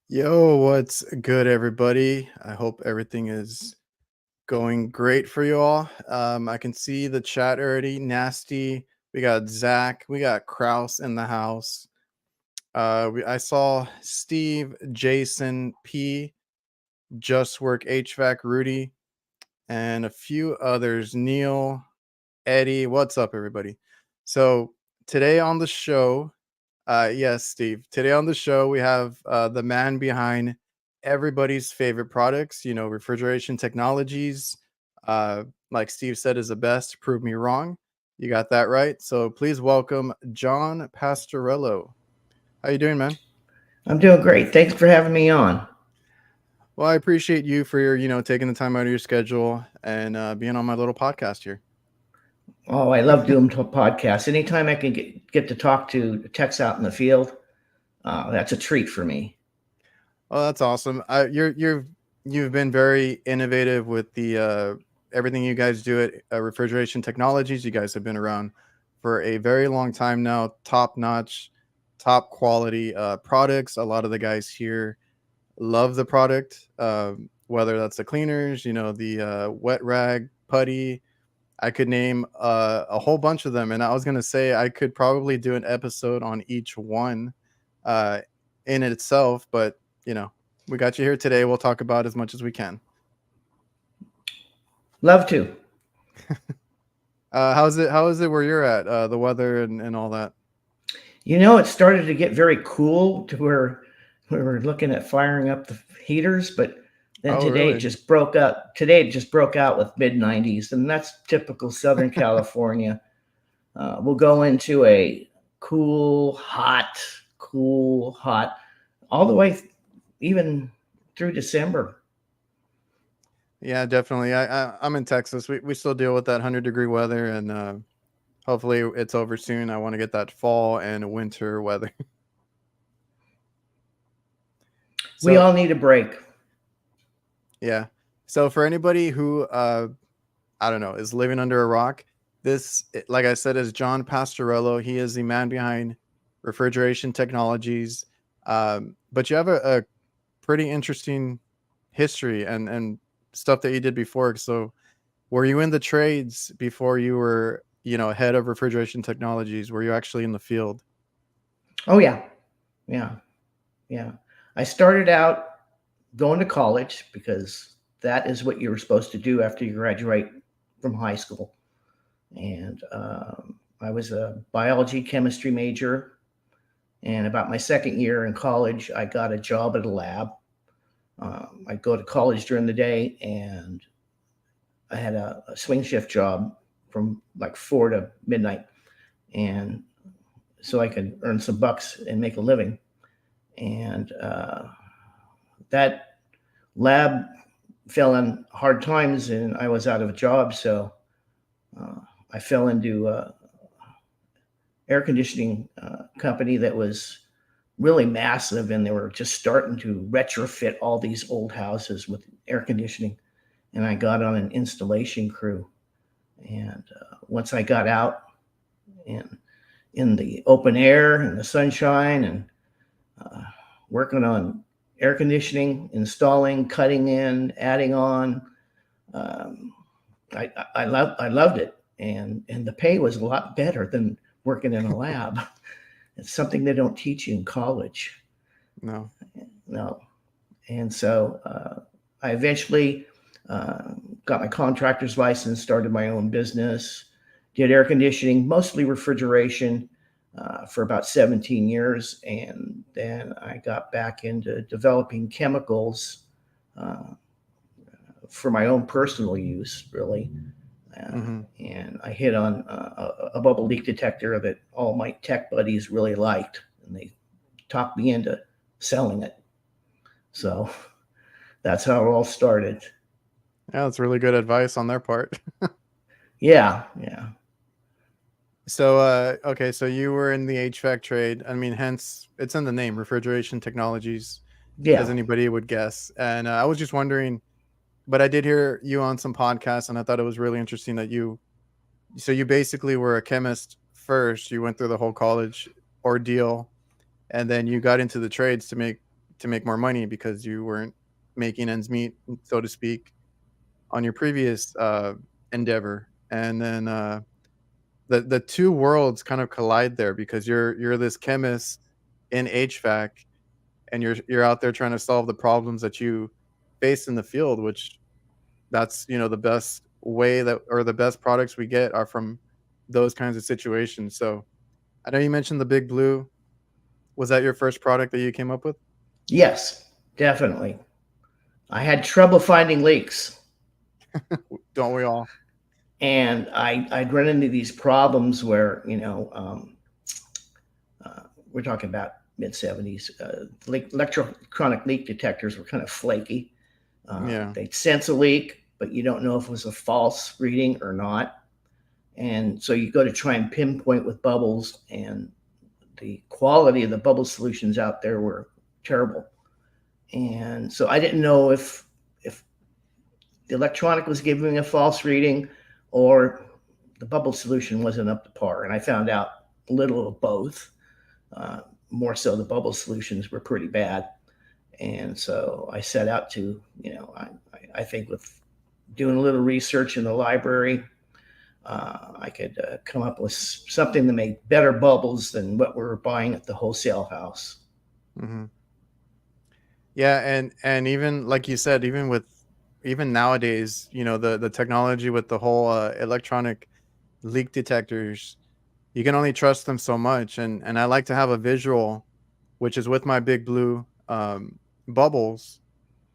Yo, what's good, everybody? I hope everything is going great for you all. I can see the chat already. Nasty. We got Zach. We got Kraus in the house. I saw Steve, Jason, P, Just Work HVAC, Rudy, and a few others. Neil, Eddie. What's up, everybody? So today on the show, yes, Steve. Today on the show, we have the man behind everybody's favorite products, refrigeration technologies. Like Steve said, is the best. Prove me wrong. You got that right. So please welcome John Pastorello. How you doing, man? I'm doing great. Thanks for having me on. Well, I appreciate you for your, taking the time out of your schedule and being on my little podcast here. Oh, I love doing podcasts. Anytime I can get to talk to techs out in the field, that's a treat for me. Oh, that's awesome. You've been very innovative with the everything you guys do at Refrigeration Technologies. You guys have been around for a very long time now. Top notch, top quality products. A lot of the guys here love the product. Whether that's the cleaners, the wet rag, putty. I could name a whole bunch of them, and I was gonna say I could probably do an episode on each one uh, in itself, but we got you here today. We'll talk about as much as we can. Love to. How is it where you're at? The weather and all that. It started to get very cool to where we were looking at firing up the heaters, but then today really? it just broke out. Today it just broke out with mid-90s, and that's typical Southern California. We'll go into a cool, hot, all the way even through December. Yeah, definitely. I'm in Texas. We still deal with that 100-degree weather, and hopefully it's over soon. I want to get that fall and winter weather. We all need a break. Yeah. So for anybody who I don't know, is living under a rock, this, like I said, is John Pastorello. He is the man behind Refrigeration Technologies. But you have pretty interesting history and stuff that you did before. So, were you in the trades before you were, head of refrigeration technologies? Were you actually in the field? Oh yeah, yeah, yeah. I started out going to college because that is what you were supposed to do after you graduate from high school. And I was a biology chemistry major. And about my second year in college, I got a job at a lab. I'd go to college during the day, and I had a swing shift job from like 4 to midnight, and so I could earn some bucks and make a living. And that lab fell in hard times, and I was out of a job, so uh, I fell into air conditioning company that was really massive, and they were just starting to retrofit all these old houses with air conditioning. And I got on an installation crew. And once I got out in the open air and the sunshine and uh, working on air conditioning, installing, cutting in, adding on, um, I loved it, and the pay was a lot better than working in a lab. It's something they don't teach you in college. No. No. And so I eventually got my contractor's license, started my own business, did air conditioning, mostly refrigeration, for about 17 years. And then I got back into developing chemicals uh, for my own personal use, really. Hmm. And I hit on a bubble leak detector that all my tech buddies really liked, and they talked me into selling it. So that's how it all started. Yeah, that's really good advice on their part. Yeah, yeah, So, okay, so you were in the HVAC trade. I mean, hence it's in the name, refrigeration technologies, as yeah. anybody would guess. And I was just wondering, but I did hear you on some podcasts, and I thought it was really interesting that so you basically were a chemist first. You went through the whole college ordeal, and then you got into the trades to make more money because you weren't making ends meet, so to speak, on your previous endeavor. And then the two worlds kind of collide there because you're this chemist in HVAC, and you're out there trying to solve the problems that you face in the field, which that's the best way that or the best products we get are from those kinds of situations. So I know you mentioned the Big Blue. Was that your first product that you came up with? Yes, definitely. I had trouble finding leaks, Don't we all? and I'd run into these problems where we're talking about mid 70s. Electronic leak detectors were kind of flaky. Yeah. They'd sense a leak, but you don't know if it was a false reading or not. And so you go to try and pinpoint with bubbles, and the quality of the bubble solutions out there were terrible. And so I didn't know if the electronic was giving me a false reading or the bubble solution wasn't up to par. And I found out a little of both. Uh, More so, the bubble solutions were pretty bad. And so I set out to, I think with doing a little research in the library, I could come up with something that made better bubbles than what we were buying at the wholesale house. Hmm. Yeah, and even like you said, even nowadays, the technology with the whole electronic leak detectors, you can only trust them so much. And I like to have a visual, which is with my Big Blue bubbles,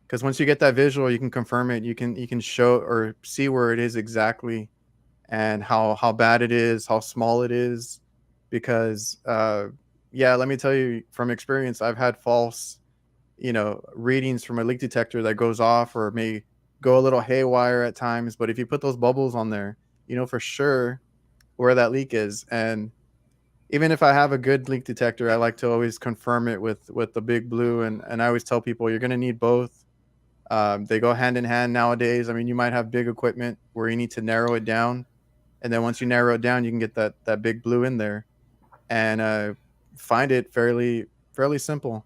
because once you get that visual, you can confirm it. You can show or see where it is exactly, and how bad it is, how small it is, because yeah, let me tell you from experience, I've had false readings from a leak detector that goes off or may go a little haywire at times. But if you put those bubbles on there, you know for sure where that leak is. And even if I have a good leak detector, I like to always confirm it with the Big Blue. And I always tell people you're going to need both. They go hand in hand nowadays. I mean, you might have big equipment where you need to narrow it down, and then once you narrow it down, you can get that Big Blue in there and find it fairly simple.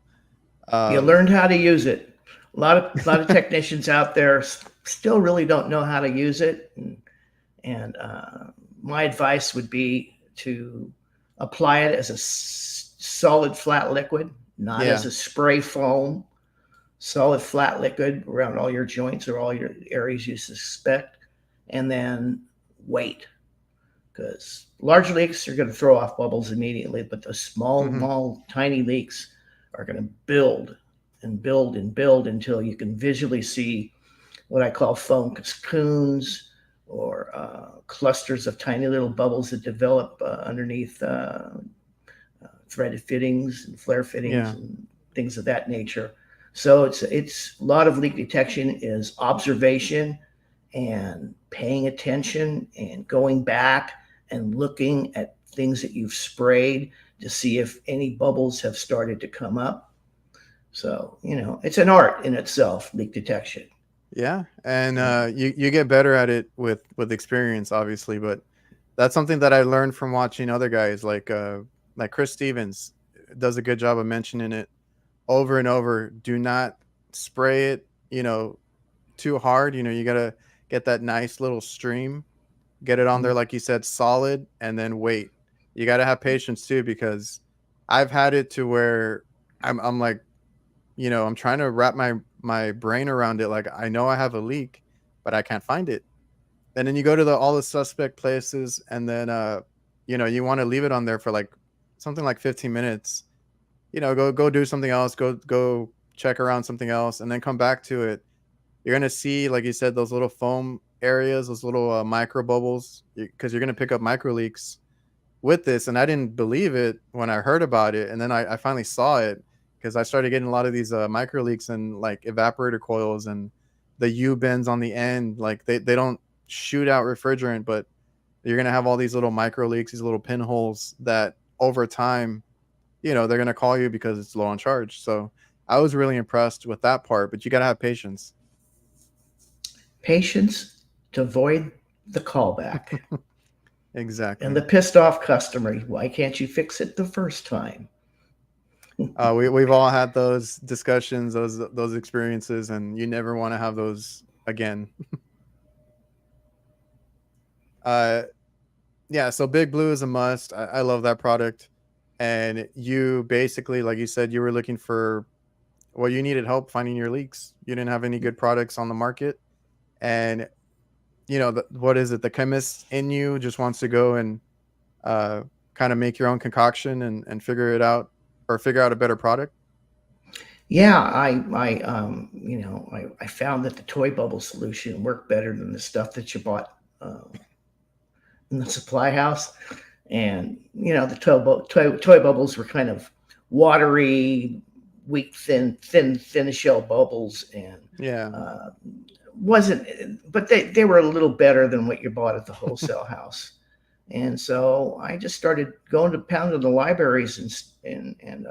You Um, learned how to use it. a lot of technicians out there still really don't know how to use it, and my advice would be to apply it as a solid flat liquid, not as Yeah. a spray foam. Solid flat liquid around all your joints or all your areas you suspect, and then wait, because large leaks are going to throw off bubbles immediately, but the Hmm. small, tiny leaks are going to build and build and build until you can visually see what I call foam cocoons, or clusters of tiny little bubbles that develop underneath threaded fittings and flare fittings Yeah. and things of that nature. So it's a lot of leak detection is observation and paying attention and going back and looking at things that you've sprayed to see if any bubbles have started to come up. So, it's an art in itself, leak detection. Yeah, and Yeah. you get better at it with experience, obviously. But that's something that I learned from watching other guys, like Chris Stevens does a good job of mentioning it over and over. Do not spray it, too hard. You gotta get that nice little stream, get it on there, Mhm. like you said, solid, and then wait. You gotta have patience too, because I've had it to where I'm like, I'm trying to wrap my brain around it. Like, I know I have a leak, but I can't find it. And then you go to the all the suspect places, and then you want to leave it on there for like something like 15 minutes. Go do something else. Go check around something else, and then come back to it. You're gonna see, like you said, those little foam areas, those little micro bubbles, because you're gonna pick up micro leaks with this. And I didn't believe it when I heard about it, and then I finally saw it, because I started getting a lot of these micro leaks and like evaporator coils and the U bends on the end. Like they don't shoot out refrigerant, but you're gonna have all these little micro leaks, these little pinholes that over time, they're gonna call you because it's low on charge. So I was really impressed with that part, but you gotta have patience. Patience to avoid the callback and the Exactly. pissed off customer. Why can't you fix it the first time? We've all had those discussions, those experiences, and you never want to have those again. Uh, yeah. So Big Blue is a must. I love that product. And you basically, like you said, you were looking for, well, you needed help finding your leaks. You didn't have any good products on the market, and what is it? The chemist in you just wants to go and uh, kind of make your own concoction and figure it out, or figure out a better product. Yeah, I found that the toy bubble solution worked better than the stuff that you bought in the supply house. And the toy bubbles were kind of watery, weak, thin shell bubbles, and Yeah. uh, wasn't. But they were a little better than what you bought at the wholesale house. And so I just started going to pounding the libraries and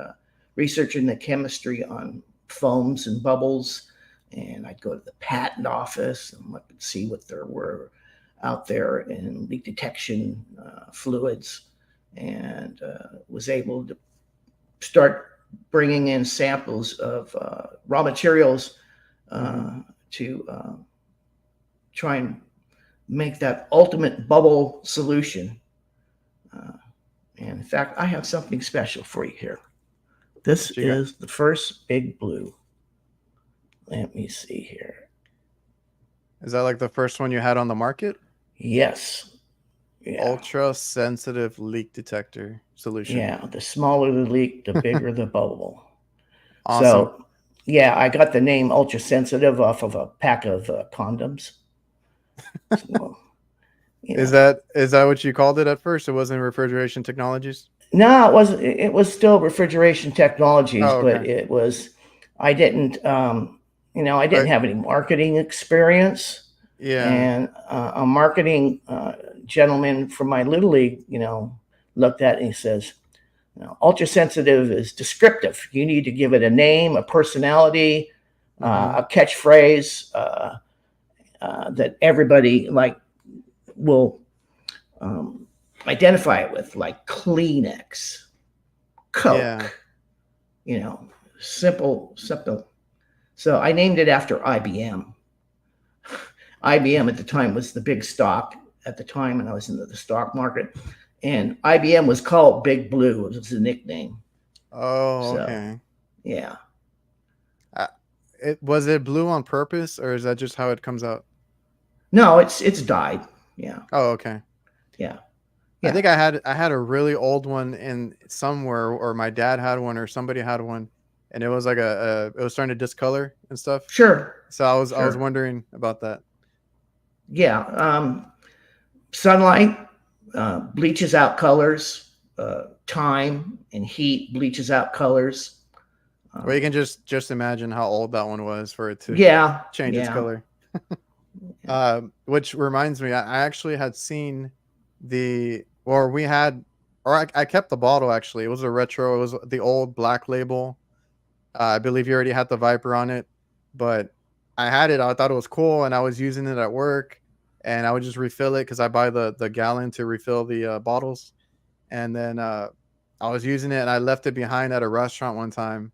researching the chemistry on foams and bubbles. And I'd go to the patent office and look and see what there were out there in leak detection fluids, and was able to start bringing in samples of raw materials Hmm. to try and make that ultimate bubble solution. Uh, and in fact, I have something special for you here. This What you got? is the first Big Blue. Let me see here. Is that like the first one you had on the market? Yes. Yeah. Ultra sensitive leak detector solution. Yeah. The smaller the leak, the bigger the bubble. Awesome. So, yeah, I got the name ultra sensitive off of a pack of condoms. So, you Is know, that is that what you called it at first? It wasn't refrigeration technologies? no, it wasn't. It was still refrigeration technologies, Oh, but okay. it was. I didn't. I didn't But have any marketing experience, yeah. and a marketing gentleman from my little league, looked at it and he says, "Ultra sensitive is descriptive. You need to give it a name, a personality, Hmm. a catchphrase that everybody like will um, identify it with, like Kleenex, Yeah. Coke, you know, simple. So I named it after IBM. IBM at the time was the big stock at the time, and I was into the stock market. And IBM was called Big Blue. It was a nickname. Oh, So, okay. yeah. Uh, was it blue on purpose, or is that just how it comes out? No, it's died. Yeah, Oh, okay. yeah, I yeah. think I had a really old one in somewhere, or my dad had one, or somebody had one, and it was like it was starting to discolor and stuff. Sure, So I was sure. wondering about that. Yeah. Sunlight bleaches out colors. Time and heat bleaches out colors. Well, you Um, can just imagine how old that one was for it to yeah, change its yeah. color. Which reminds me, I actually had seen or we had, or I kept the bottle actually. It was a retro. It was the old black label. I believe you already had the Viper on it, but I had it. I thought it was cool, and I was using it at work, and I would just refill it because I buy the gallon to refill the bottles, and then I was using it, and I left it behind at a restaurant one time,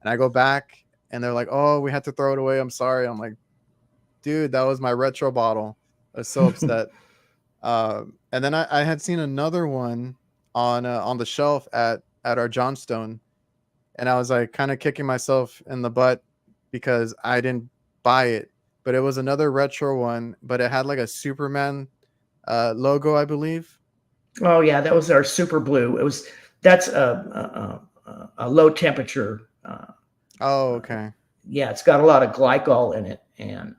and I go back, and they're like, "Oh, we had to throw it away. I'm sorry." I'm like, "Dude, that was my retro bottle." I was so upset. And then I had seen another one on the shelf at our Johnstone, and I was like kind of kicking myself in the butt because I didn't buy it. But it was another retro one, but it had like a Superman logo, I believe. Oh yeah, that was our super blue. It was that's a low temperature. Oh, okay. Yeah, it's got a lot of glycol in it, and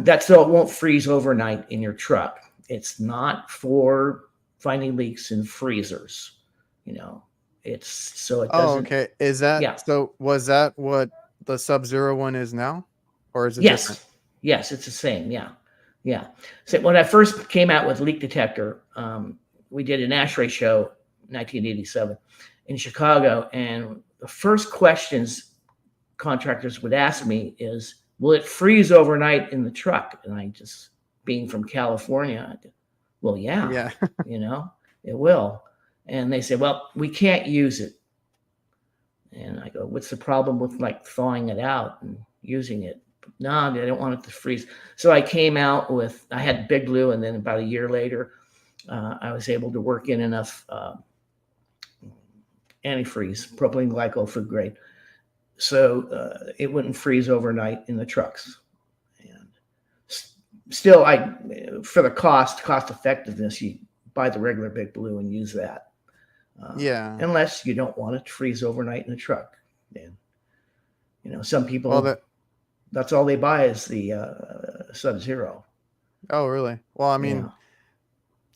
that's so it won't freeze overnight in your truck. It's not for finding leaks in freezers. You know, it's so it Oh, doesn't. okay. Is that Yeah. so? Was that what the Sub Zero one is now, or is it different? Yes. Yes, it's the same. Yeah. Yeah. So when I first came out with leak detector, we did an ASHRAE show, 1987, in Chicago, and the first questions contractors would ask me is, "Will it freeze overnight in the truck?" And I just, being from California, well, yeah, Yeah. you know, it will. And they say, "Well, we can't use it." And I go, "What's the problem with like thawing it out and using it?" No, they don't want it to freeze. So I came out with, I had Big Blue, and then about a year later, I was able to work in enough antifreeze, propylene glycol food grade, so it wouldn't freeze overnight in the trucks. And still, I, for the cost effectiveness, you buy the regular Big Blue and use that, Yeah. unless you don't want it to freeze overnight in the truck. And some Well, people, that. that's all they buy is the Sub Zero. Oh, really? Well, I Yeah, mean,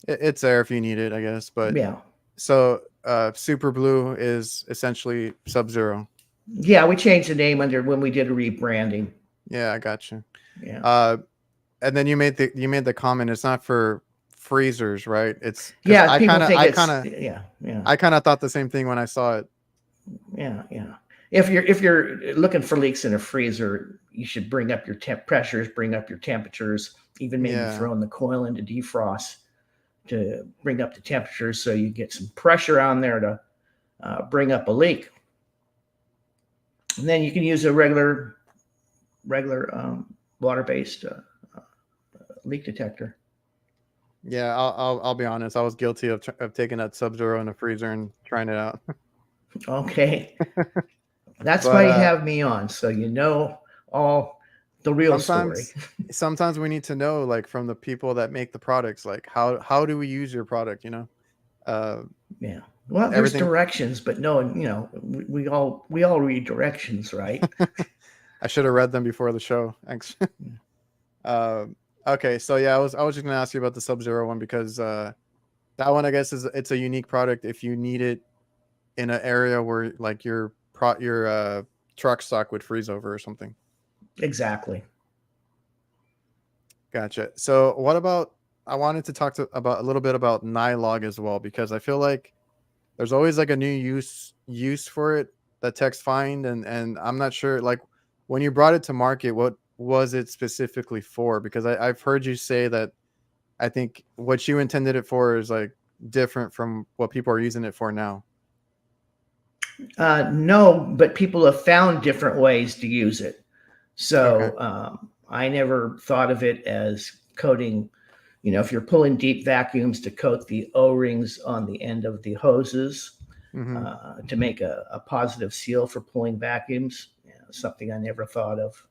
it's there if you need it, I guess. But yeah, so, Super Blue is essentially Sub Zero. yeah. We changed the name under when we did a rebranding. Yeah, I got you. Yeah, Uh, and then you made the comment. It's not for freezers, right? It's because yeah. I People kind of think I kind it's, of yeah, yeah, I kind of thought the same thing when I saw it. yeah, yeah. If you're looking for leaks in a freezer, you should bring up your temp pressures, bring up your temperatures, even maybe Yeah, throw in the coil into defrost to bring up the temperatures so you get some pressure on there to bring up a leak. And then you can use a regular water-based leak detector. yeah. I'll be honest. I was guilty of taking that Sub Zero in the freezer and trying it out. Okay, that's why But you have me on, so you know all the real story. sometimes sometimes we need to know, like, from the people that make the products, like how do we use your product? Uh, Yeah. Well, there's everything. directions, but no, we all read directions, right? I should have read them before the show. Thanks. uh, okay, so yeah, I was just gonna ask you about the Sub Zero one because that one, I guess, it's a unique product if you need it in an area where like your truck stock would freeze over or something. Exactly. Gotcha. So what about, I wanted to talk about a little bit about Nylog as well, because I feel like there's always like a new use for it that techs find, and I'm not sure, like, when you brought it to market, what was it specifically for? Because I've heard you say that I think what you intended it for is like different from what people are using it for now. No, but people have found different ways to use it. Okay. So I never thought of it as coating. If you're pulling deep vacuums, to coat the O-rings on the end of the hoses Hmm. to make a positive seal for pulling vacuums. Something I never thought of.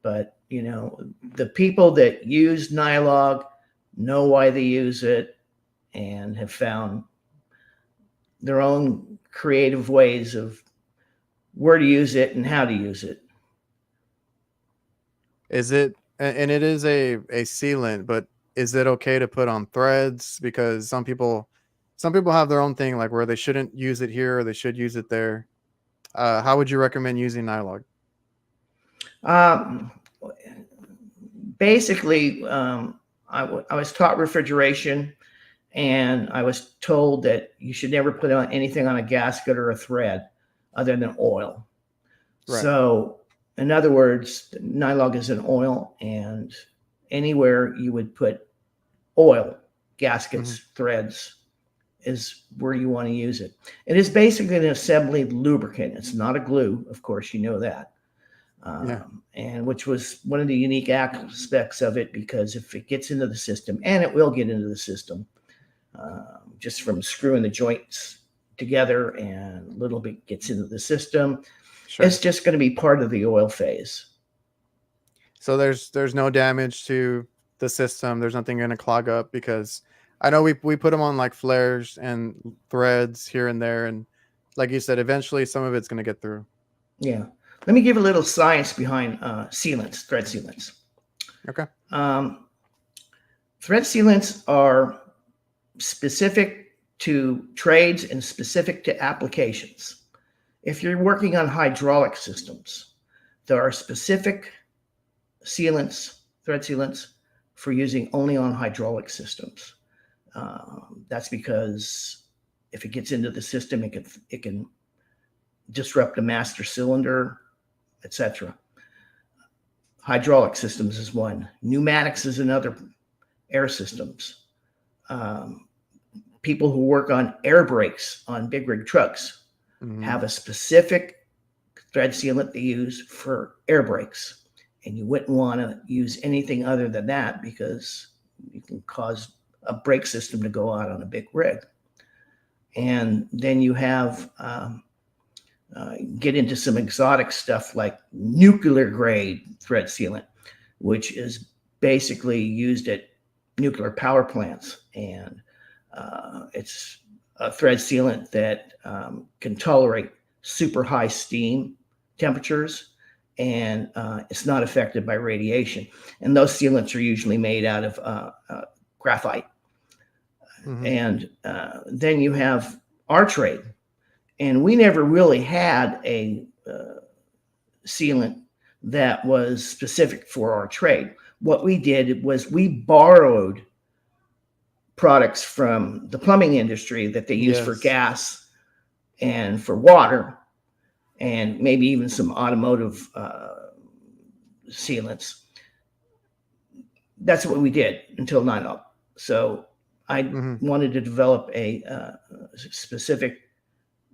But the people that use Nylog know why they use it and have found their own creative ways of where to use it and how to use it. Is it and it is a sealant, but is it okay to put on threads? Because some people have their own thing, like where they shouldn't use it here or they should use it there. How would you recommend using Nylog? Um, Basically, I was taught refrigeration, and I was told that you should never put on anything on a gasket or a thread other than oil. Right. So, in other words, nylog is an oil, and anywhere you would put oil, Hmm. gaskets, threads, is where you want to use it. It is basically an assembly lubricant. It's not a glue, of course, you know that. Yeah. And which was one of the unique aspects of it, because if it gets into the system, and it will get into the system, just from screwing the joints together and a little bit gets into the system, it's Sure. just going to be part of the oil phase. So there's no damage to the system. There's nothing going to clog up because I know we put them on like flares and threads here and there, and like you said, eventually some of it's going to get through. Yeah. Let me give a little science behind sealants, thread sealants. Okay. Um, Thread sealants are specific to trades and specific to applications. If you're working on hydraulic systems, there are specific sealants, thread sealants, for using only on hydraulic systems. That's because if it gets into the system, it can disrupt the master cylinder, etc. Hydraulic systems is one. Pneumatics is another. Air systems. Um, People who work on air brakes on big rig trucks Hmm. have a specific thread sealant they use for air brakes. And you wouldn't want to use anything other than that, because you can cause a brake system to go out on a big rig. And then you have get into some exotic stuff like nuclear grade thread sealant, which is basically used at nuclear power plants. And it's a thread sealant that can tolerate super high steam temperatures, and it's not affected by radiation. And those sealants are usually made out of graphite. Hmm. And then you have our trade. And we never really had a sealant that was specific for our trade. What we did was we borrowed products from the plumbing industry that they use for Yes. gas and for water, and maybe even some automotive sealants. That's what we did until 9/11. So I Hmm. wanted to develop a specific,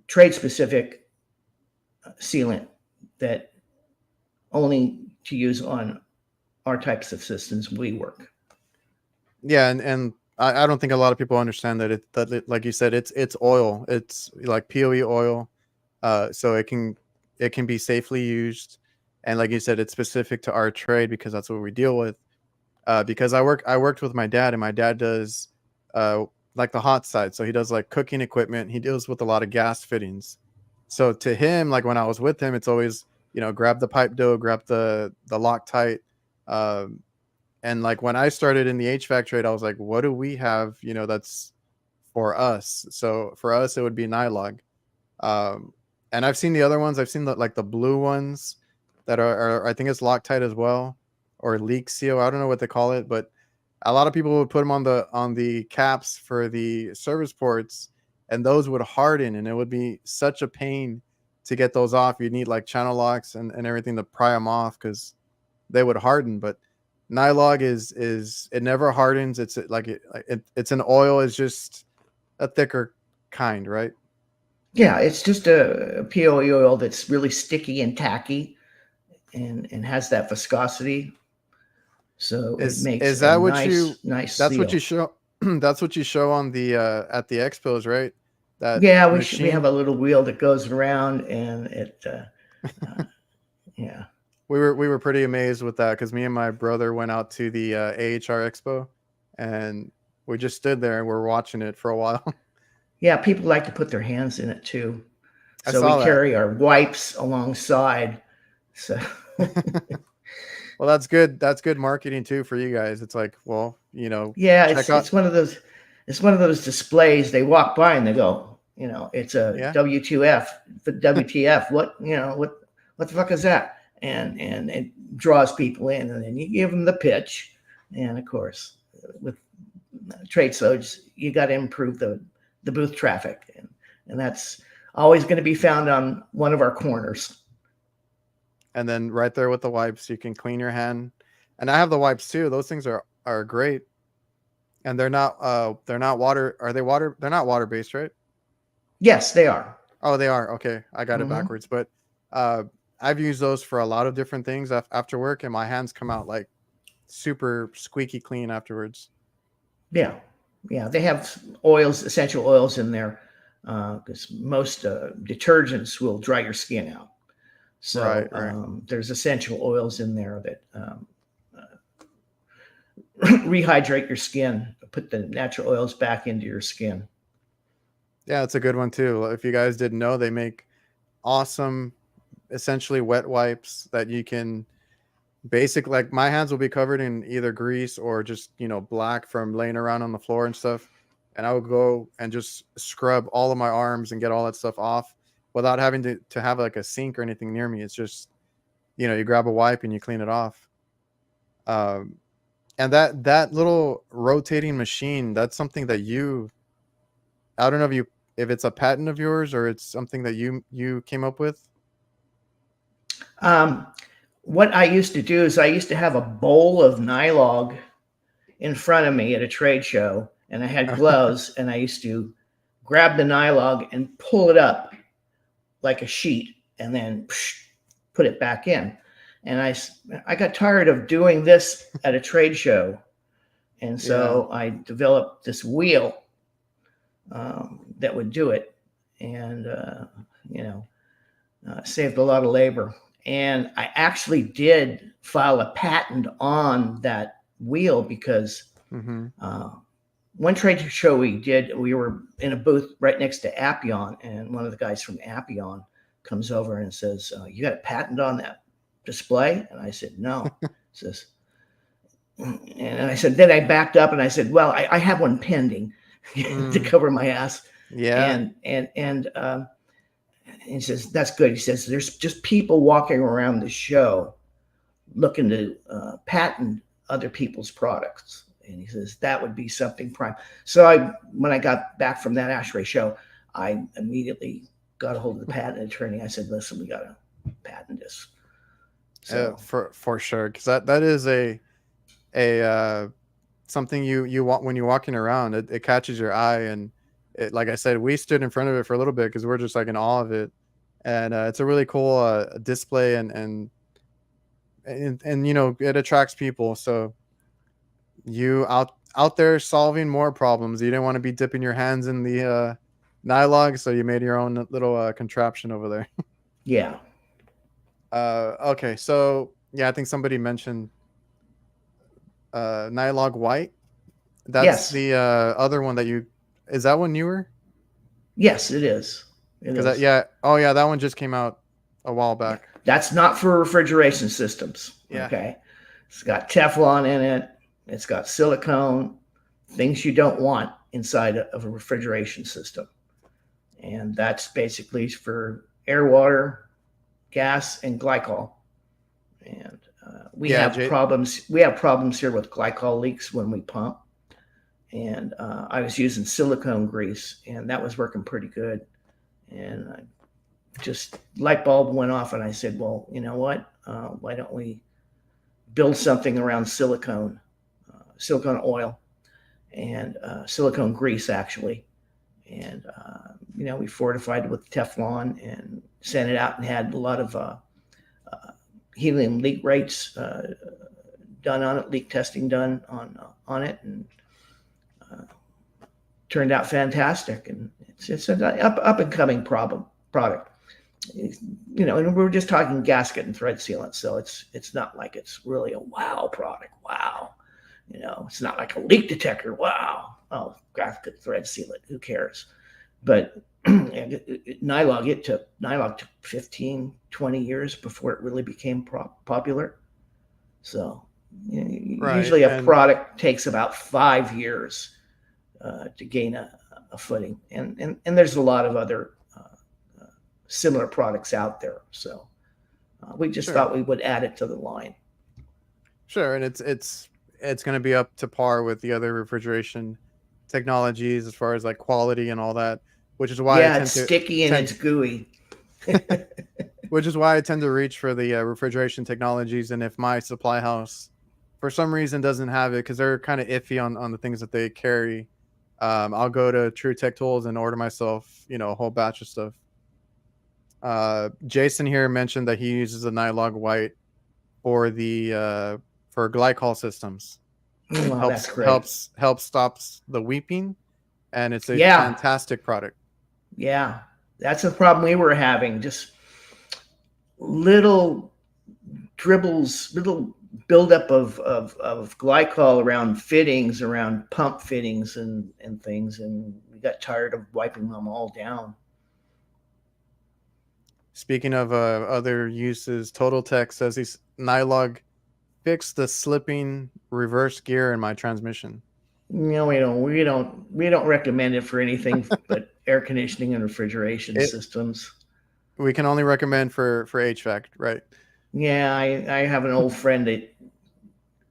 trade specific sealant that only to use on our types of systems we work. Yeah, and I don't think a lot of people understand that like you said, it's oil. It's like POE oil. So it can be safely used, and like you said, it's specific to our trade because that's what we deal with. Because I worked with my dad, and my dad does uh like the hot side. So he does like cooking equipment. He deals with a lot of gas fittings. So to him, like when I was with him, it's always, grab the pipe dough, grab the Loctite. Um, and like when I started in the HVAC trade, I was like, what do we have, that's for us? So for us, it would be Nylog. Um, and I've seen the other ones. I've seen like the blue ones that are I think it's Loctite as well, or leak seal. I don't know what they call it, but a lot of people would put them on the caps for the service ports, and those would harden, and it would be such a pain to get those off. You need like channel locks and everything to pry them off because they would harden. But Nylog is it never hardens. It's like it's an oil. It's just a thicker kind, right? Yeah, it's just a POE oil that's really sticky and tacky, and has that viscosity, so it makes Is a that what you nice that's what you seal. show that's what you show on the at the expos, right? That Yeah, we have machine. a little wheel that goes around, and uh, yeah, We were pretty amazed with that because me and my brother went out to the AHR Expo, and we just stood there and we're watching it for a while. yeah. People like to put their hands in it too, I so we saw that. carry our wipes alongside. So Well, that's good. That's good marketing too for you guys. It's like, well, yeah, check out. it's one of those displays. They walk by and they go, it's a Yeah, W2F, the WTF. What the fuck is that? And it draws people in, and then you give them the pitch, and of course, with trade shows, you got to improve the booth traffic, and that's always going to be found on one of our corners. and then right there with the wipes, you can clean your hand. And I have the wipes too. Those things are great, and they're not water. Are they water? They're not water based, right? Yes, they are. Oh, they are. Okay, I got it Hmm. backwards. But uh, I've used those for a lot of different things after work, and my hands come out like super squeaky clean afterwards. Yeah, yeah, they have oils, essential oils in there, because most detergents will dry your skin out. Right, So right. there's essential oils in there that rehydrate your skin, put the natural oils back into your skin. Yeah, it's a good one too. If you guys didn't know, they make awesome, essentially wet wipes that you can basically like my hands will be covered in either grease or just black from laying around on the floor and stuff. And I would go and just scrub all of my arms and get all that stuff off without having to have like a sink or anything near me. It's just you grab a wipe and you clean it off. Um, and that little rotating machine, that's something that I don't know if it's a patent of yours or it's something that you came up with. Um, what I used to do is I used to have a bowl of nylog in front of me at a trade show, and I had gloves, and I used to grab the nylog and pull it up like a sheet, and then put it back in. And I got tired of doing this at a trade show, and Yeah. so I developed this wheel that would do it, and you know saved a lot of labor. And I actually did file a patent on that wheel because Mm-hmm. uh, one trade show we were in a booth right next to Appion, and one of the guys from Appion comes over and says, "You got a patent on that display?" And I said, "No." He says, and I said, then I backed up and I said, "Well, I have one pending to Mm, cover my ass." yeah. And he says, "That's good." He says, "There's just people walking around the show looking to patent other people's products." And he says, "That would be something prime." So when I got back from that ASHRAE show, I immediately got a hold of the patent attorney. I said, "Listen, we got to patent this." So For sure, because that is a something you want when you're walking around. It catches your eye, and like I said, we stood in front of it for a little bit because we're just like in awe of it, and it's a really cool display, and it attracts people. So you out there solving more problems. You didn't want to be dipping your hands in the nylog, so you made your own little contraption over there. yeah, Okay, so yeah, I think somebody mentioned nylog white. That's yes, the other one that you is that one newer? yes, it is. It Because that is. yeah, oh yeah, that one just came out a while Yeah, back. that's not for refrigeration systems. Yeah. Okay, it's got Teflon in it. It's got silicone, things you don't want inside of a refrigeration system. And that's basically for air, water, gas, and glycol. And we Yeah, have Jay. problems. We have problems here with glycol leaks when we pump. And I was using silicone grease, and that was working pretty good. And just light bulb went off, and I said, "Well, you know what? Why don't we build something around silicone oil and silicone grease, actually?" and we fortified it with Teflon and sent it out and had a lot of helium leak rates done on it, leak testing done on it, and turned out fantastic. And it's an up and coming product. And we're just talking gasket and thread sealant, so it's not like it's really a wow product. Wow, it's not like a leak detector. Wow, oh, gasket thread sealant, who cares? But Nylog took 15, 20 years before it really became popular. So Right. usually a And product takes about 5 years to gain a footing, and there's a lot of other similar products out there. So we just sure. thought we would add it to the line. Sure, and it's going to be up to par with the other refrigeration technologies as far as like quality and all that, which is why I Yeah, it's sticky and tend it's gooey. which is why I tend to reach for the refrigeration technologies. And if my supply house, for some reason, doesn't have it because they're kind of iffy on the things that they carry, I'll go to True Tech Tools and order myself, a whole batch of stuff. Jason here mentioned that he uses a Nylog White for the for glycol systems. Oh, that's helps great. helps helps stops the weeping, and it's a Yeah, fantastic product. yeah. That's the problem we were having. Just little dribbles, little buildup of glycol around fittings, around pump fittings and things. And we got tired of wiping them all down. Speaking of other uses, Total Tech says he's Nylog fixed the slipping reverse gear in my transmission. We don't recommend it for anything but air conditioning and refrigeration It systems. We can only recommend for HVAC, right? Yeah, I have an old friend that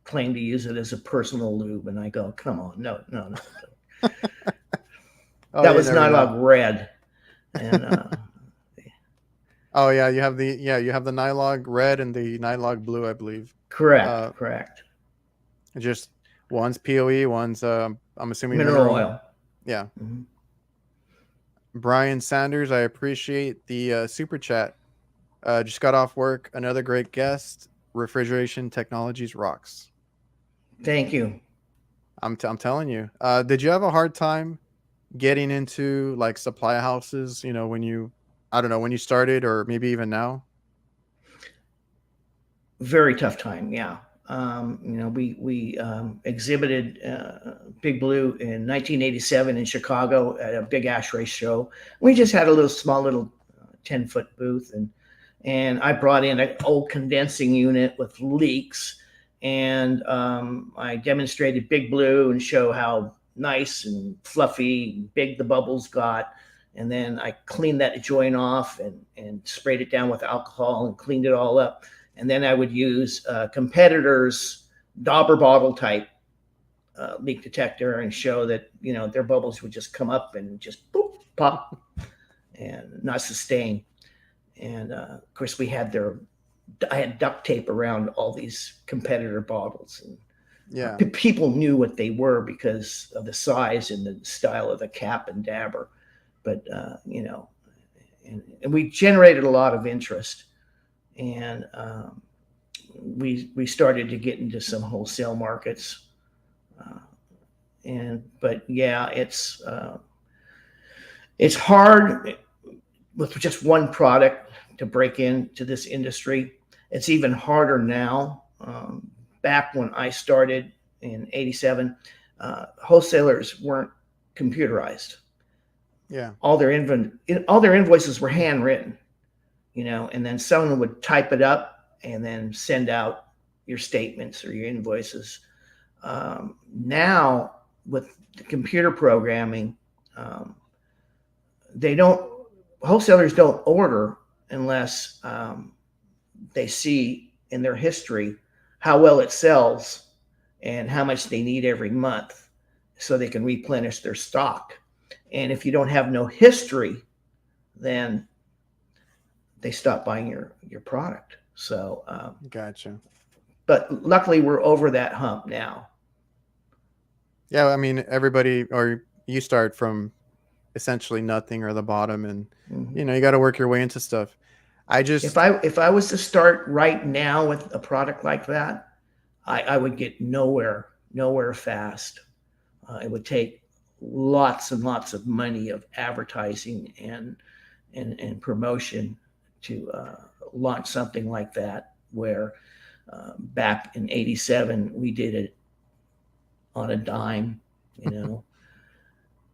claimed to use it as a personal lube, and I go, come on, no, no, no. Oh, That you was never know. Nylog Red, and Oh yeah, you have the Nylog red and the Nylog blue, I believe. correct, Uh, correct. just one's POE, one's I'm assuming Mineral mineral. oil. Yeah. Mm-hmm. Brian Sanders, I appreciate the super chat. Just got off work. Another great guest. Refrigeration Technologies rocks. Thank you. I'm telling you. Did you have a hard time getting into like supply houses? When I don't know, when you started, or maybe even now. Very tough time. Yeah. We exhibited Big Blue in 1987 in Chicago at a big ash race show. We just had a small little 10-foot booth, and I brought in an old condensing unit with leaks, and I demonstrated Big Blue and show how nice and fluffy and big the bubbles got. And then I cleaned that joint off and sprayed it down with alcohol and cleaned it all up. And then I would use competitors' dauber bottle type leak detector and show that their bubbles would just come up and just boop, pop and not sustain. And of course, I had duct tape around all these competitor bottles, and Yeah. people knew what they were because of the size and the style of the cap and dabber. But and we generated a lot of interest, and we started to get into some wholesale markets. But yeah, it's hard with just one product to break into this industry. It's even harder now. Back when I started in '87, wholesalers weren't computerized. Yeah. All their invoices were handwritten, and then someone would type it up and then send out your statements or your invoices. Now with the computer programming, they don't wholesalers don't order unless they see in their history how well it sells and how much they need every month so they can replenish their stock. And if you don't have no history, then they stop buying your product. So Gotcha. but luckily we're over that hump now. Yeah, I mean, everybody, or you start from essentially nothing or the bottom, and Mhm. you got to work your way into stuff. I just If I was to start right now with a product like that, I would get nowhere fast. It would take lots and lots of money of advertising and promotion to launch something like that. Where back in '87 we did it on a dime, you know.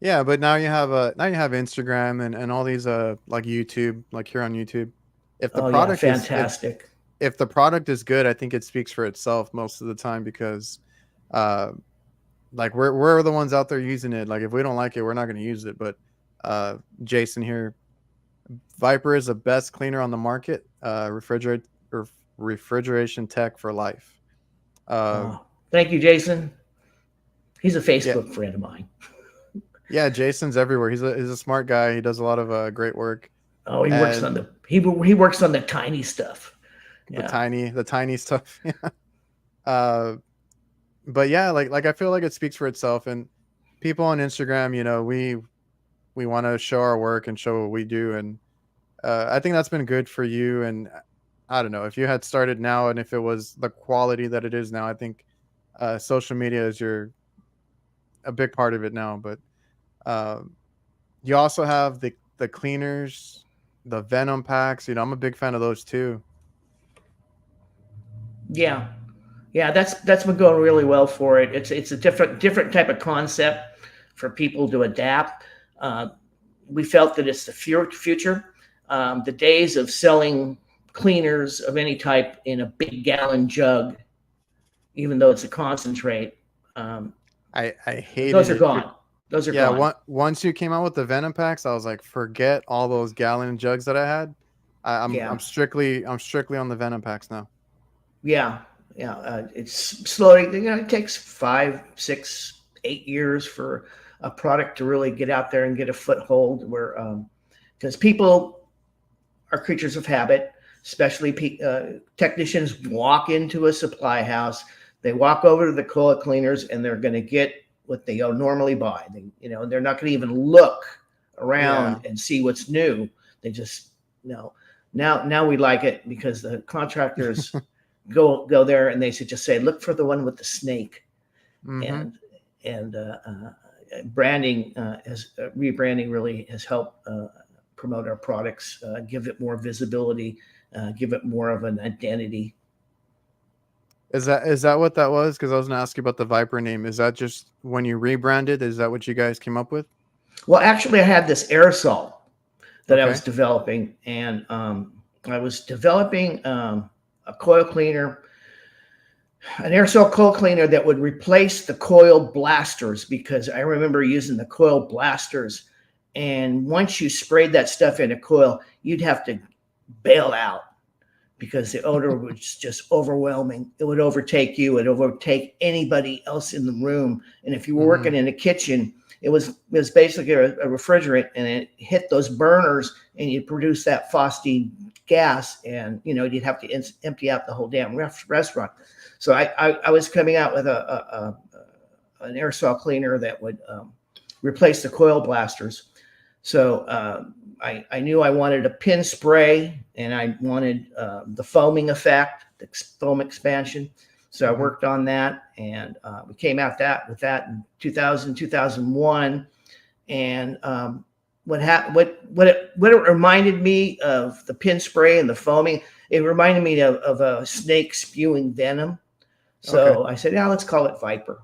yeah, but now you have Instagram and all these like YouTube, like here on YouTube. If the Oh yeah, product is fantastic. if the product is good, I think it speaks for itself most of the time because uh like we're the ones out there using it. Like if we don't like it, we're not going to use it. But Jason here, Viper is the best cleaner on the market. Refrigeration tech for life. Uh, Thank you, Jason. He's a yeah, Facebook friend of mine. yeah. Jason's everywhere. He's a smart guy. He does a lot of great work, Oh, he works and on he works on the tiny stuff. the Yeah, tiny stuff. uh, but yeah, like I feel like it speaks for itself. And people on Instagram, we want to show our work and show what we do, and I think that's been good for you. And I don't know if you had started now, and if it was the quality that it is now, I think social media is a big part of it now. But um, you also have the cleaners, the Venom packs. I'm a big fan of those too. yeah, yeah. That's been going really well for it. It's a different type of concept for people to adapt. Uh, we felt that it's the future. The days of selling cleaners of any type in a big gallon jug, even though it's a concentrate, um, I those hated are it. gone. Those are Yeah, gone. once you came out with the Venom packs, I was like, forget all those gallon jugs that I had. I'm Yeah, strictly on the Venom packs now. yeah, yeah. It's slowly. It takes 5, 6, 8 years for a product to really get out there and get a foothold. Where because people are creatures of habit, especially technicians walk into a supply house, they walk over to the coil cleaners, and they're going to get what they normally buy. They're not going to even look Yeah, around and see what's new. They just now we like it because the contractors go there and they should just say, look for the one with the snake. mm-hmm. And branding has rebranding really has helped promote our products, give it more visibility, give it more of an identity. Is that what that was? Because I was gonna ask you about the Viper name. Is that just when you rebranded? Is that what you guys came up with? Well, actually, I had this aerosol that I was Okay. developing, and I was developing a coil cleaner, an aerosol coil cleaner that would replace the coil blasters, because I remember using the coil blasters, and once you sprayed that stuff in a coil, you'd have to bail out because the odor was just overwhelming. It would overtake you. It would overtake anybody else in the room. And if you were Mm-hmm. working in a kitchen, it was basically a refrigerant, and it hit those burners, and you produce that phosphine gas, and you'd have to empty out the whole damn restaurant. So I was coming out with an aerosol cleaner that would replace the coil blasters. So I knew I wanted a pin spray, and I wanted the foaming effect, the foam expansion. So I Mm-hmm. worked on that, and we came out with that in 2000, 2001. And what it reminded me of the pin spray and the foaming, it reminded me of a snake spewing venom. Okay. So I said, yeah, let's call it Viper.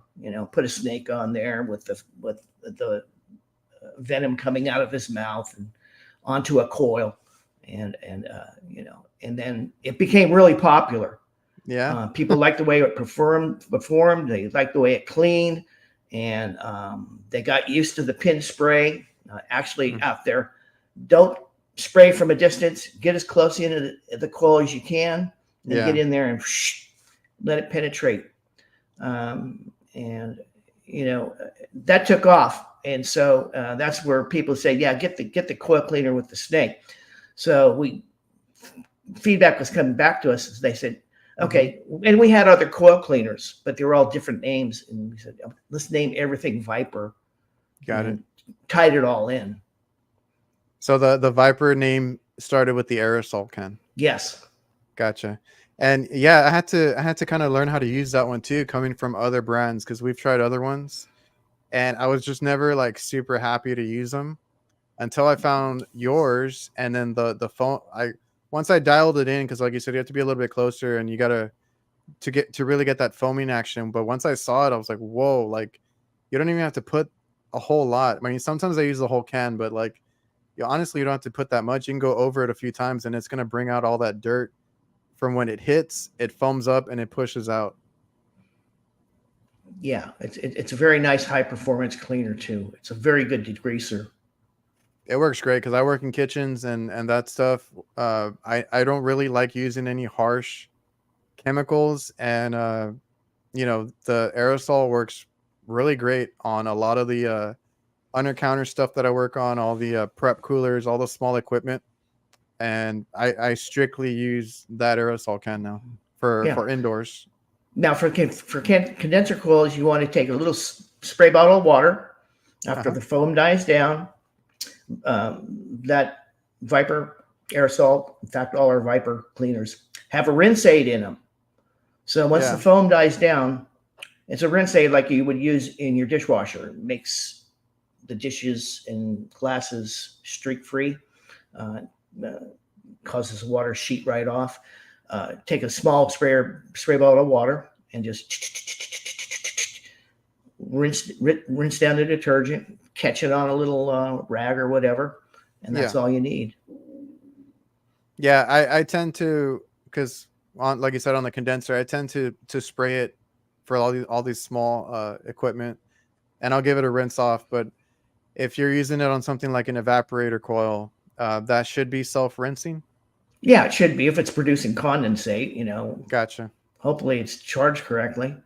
Put a snake on there with the venom coming out of his mouth and onto a coil, and then it became really popular. Yeah. People liked the way it performed. They liked the way it cleaned, and they got used to the pin spray. Actually, Mm. out there, don't spray from a distance. Get as close into the coil as you can, and get Yeah. in there and let it penetrate. And that took off, and so that's where people say, "Yeah, get the coil cleaner with the snake." So feedback was coming back to us as they said, Mm-hmm. "Okay," and we had other coil cleaners, but they were all different names, and we said, "Let's name everything Viper," Got it. and tied it all in. So the Viper name started with the aerosol can. Yes. Gotcha. And yeah, I had to kind of learn how to use that one too, coming from other brands because we've tried other ones, and I was just never like super happy to use them until I found yours, and then the phone. I once I dialed it in because, like you said, you have to be a little bit closer, and you gotta to really get that foaming action. But once I saw it, I was like, whoa! Like you don't even have to put a whole lot. I mean, sometimes I use the whole can, but like you honestly you don't have to put that much. You can go over it a few times, and it's gonna bring out all that dirt from when it hits. It foams up and it pushes out. Yeah, it's a very nice high performance cleaner too. It's a very good degreaser. It works great because I work in kitchens and that stuff. I don't really like using any harsh chemicals, and the aerosol works really great on a lot of the under counter stuff that I work on, all the prep coolers, all the small equipment, and I strictly use that aerosol can now Yeah. for indoors. Now condenser coils, you want to take a little spray bottle of water Uh after huh. the foam dies down. That Viper aerosol, in fact, all our Viper cleaners have a rinse aid in them. So once the Yeah. foam dies down, it's a rinse aid like you would use in your dishwasher. It makes the dishes and glasses streak free, uh, uh, causes the water sheet right off. Take a small spray bottle of water and just rinse down the detergent, catch it on a little rag or whatever, and that's Yeah. all you need. Yeah. I tend to because on like you said on the condenser, I tend to spray it for all these small equipment, and I'll give it a rinse off. But if you're using it on something like an evaporator coil, that should be self rinsing. Yeah, it should be if it's producing condensate. You know, Gotcha. hopefully it's charged correctly.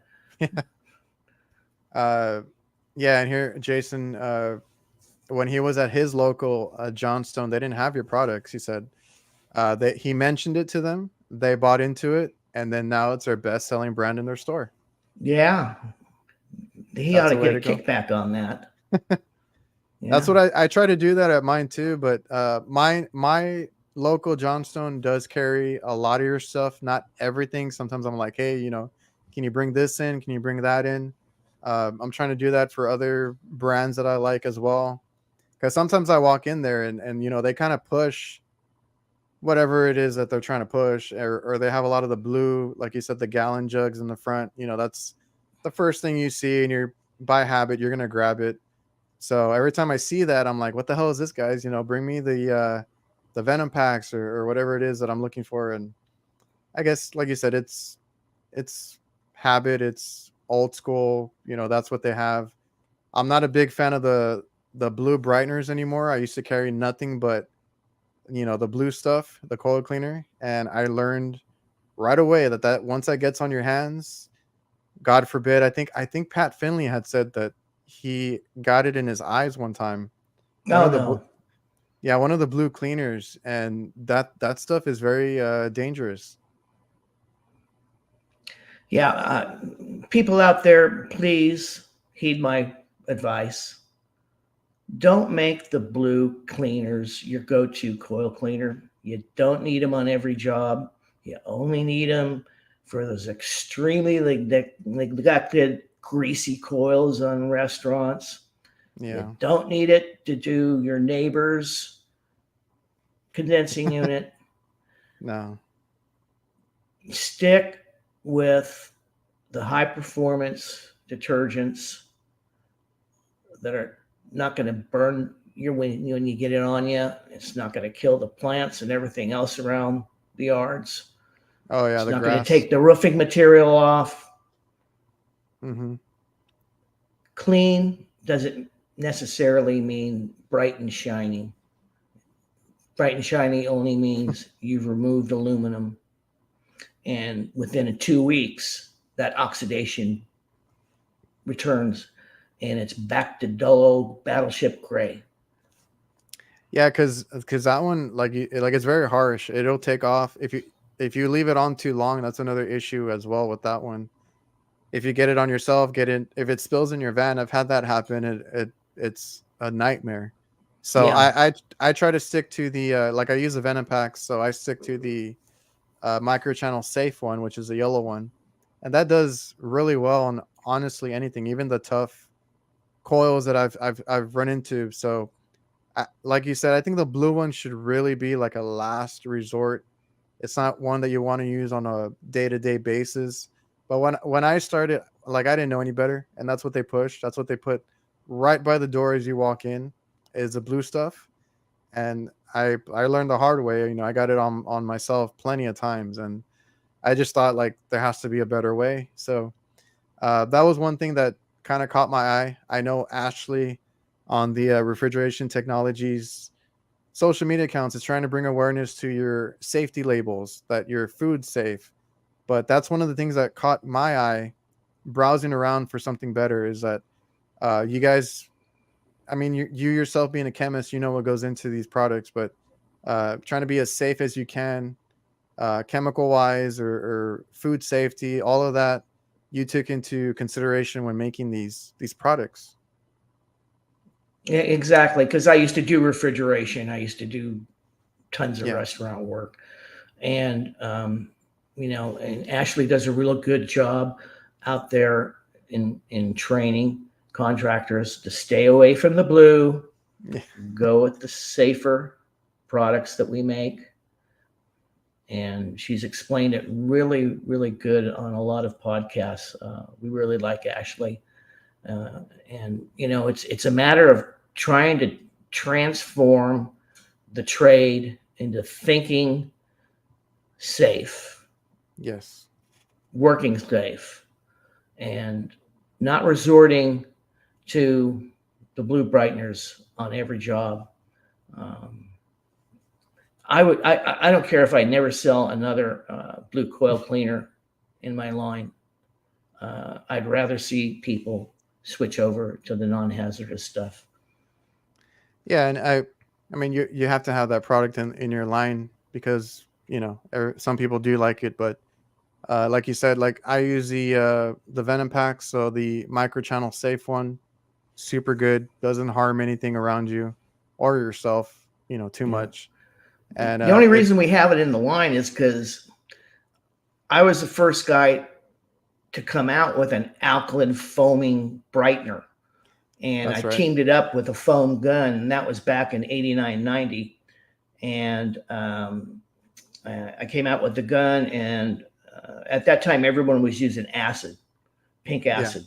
uh, yeah, and here Jason, when he was at his local Johnstone, they didn't have your products. He said that he mentioned it to them. They bought into it, and then now it's their best selling brand in their store. Yeah, he ought That's to the way get a to go. kickback on that. That's Yeah. what I try to do that at mine too, but my local Johnstone does carry a lot of your stuff, not everything. Sometimes I'm like, hey, can you bring this in? Can you bring that in? I'm trying to do that for other brands that I like as well. Because sometimes I walk in there and they kind of push whatever it is that they're trying to push, or they have a lot of the blue, like you said, the gallon jugs in the front. That's the first thing you see, and you're by habit, you're gonna grab it. So every time I see that, I'm like, what the hell is this, guys? Bring me the venom packs or whatever it is that I'm looking for. And I guess, like you said, it's habit, it's old school. That's what they have. I'm not a big fan of the blue brighteners anymore. I used to carry nothing but the blue stuff, the coil cleaner, and I learned right away that once that gets on your hands, God forbid, I think Pat Finley had said that he got it in his eyes one time. One Oh of the no. yeah, one of the blue cleaners, and that stuff is very dangerous. Yeah, people out there, please heed my advice. Don't make the blue cleaners your go-to coil cleaner. You don't need them on every job. You only need them for those extremely neglected greasy coils on restaurants. You Yeah. don't need it to do your neighbor's condensing unit. No. Stick with the high performance detergents that are not going to burn when you get it on you. It's not going to kill the plants and everything else around the yards. Oh yeah, It's the not going to grass. take the roofing material off. Hmm. Clean doesn't necessarily mean bright and shiny. Bright and shiny only means you've removed aluminum, and within 2 weeks, that oxidation returns, and it's back to dull old battleship gray. Yeah, because that one, like it's very harsh. It'll take off if you leave it on too long. That's another issue as well with that one. If you get it on yourself, get it. If it spills in your van, I've had that happen. It's a nightmare. So Yeah. I try to stick to the like I use the venom packs, so I stick to the micro channel safe one, which is the yellow one, and that does really well on honestly anything, even the tough coils that I've run into. So like you said, I think the blue one should really be like a last resort. It's not one that you want to use on a day to day basis. But when I started, like I didn't know any better, and that's what they pushed. That's what they put right by the door as you walk in, is the blue stuff. And I learned the hard way. I got it on myself plenty of times, and I just thought like there has to be a better way. So that was one thing that kind of caught my eye. I know Ashley on the refrigeration technologies social media accounts is trying to bring awareness to your safety labels that your food's safe. But that's one of the things that caught my eye browsing around for something better is that you guys, I mean, you yourself being a chemist, you know what goes into these products, but trying to be as safe as you can, chemical wise or food safety, all of that you took into consideration when making these products. Yeah, exactly. Because I used to do refrigeration. I used to do tons of Yeah. restaurant work, and and Ashley does a real good job out there in training contractors to stay away from the blue, Yeah. go with the safer products that we make. And she's explained it really, really good on a lot of podcasts. We really like Ashley, and it's a matter of trying to transform the trade into thinking safe, Yes. working safe, and not resorting to the blue brighteners on every job. Um, I don't care if I never sell another blue coil cleaner in my line. I'd rather see people switch over to the non-hazardous stuff. Yeah, and I mean you have to have that product in your line because some people do like it, but like you said, like I use the venom pack, so the micro channel safe one, super good, doesn't harm anything around you or yourself, too Yeah. much. And The only it reason we have it in the line is because I was the first guy to come out with an alkaline foaming brightener. And I that's right. teamed it up with a foam gun, and that was back in 89, 90. And I came out with the gun, and at that time, everyone was using acid, pink Yeah. acid.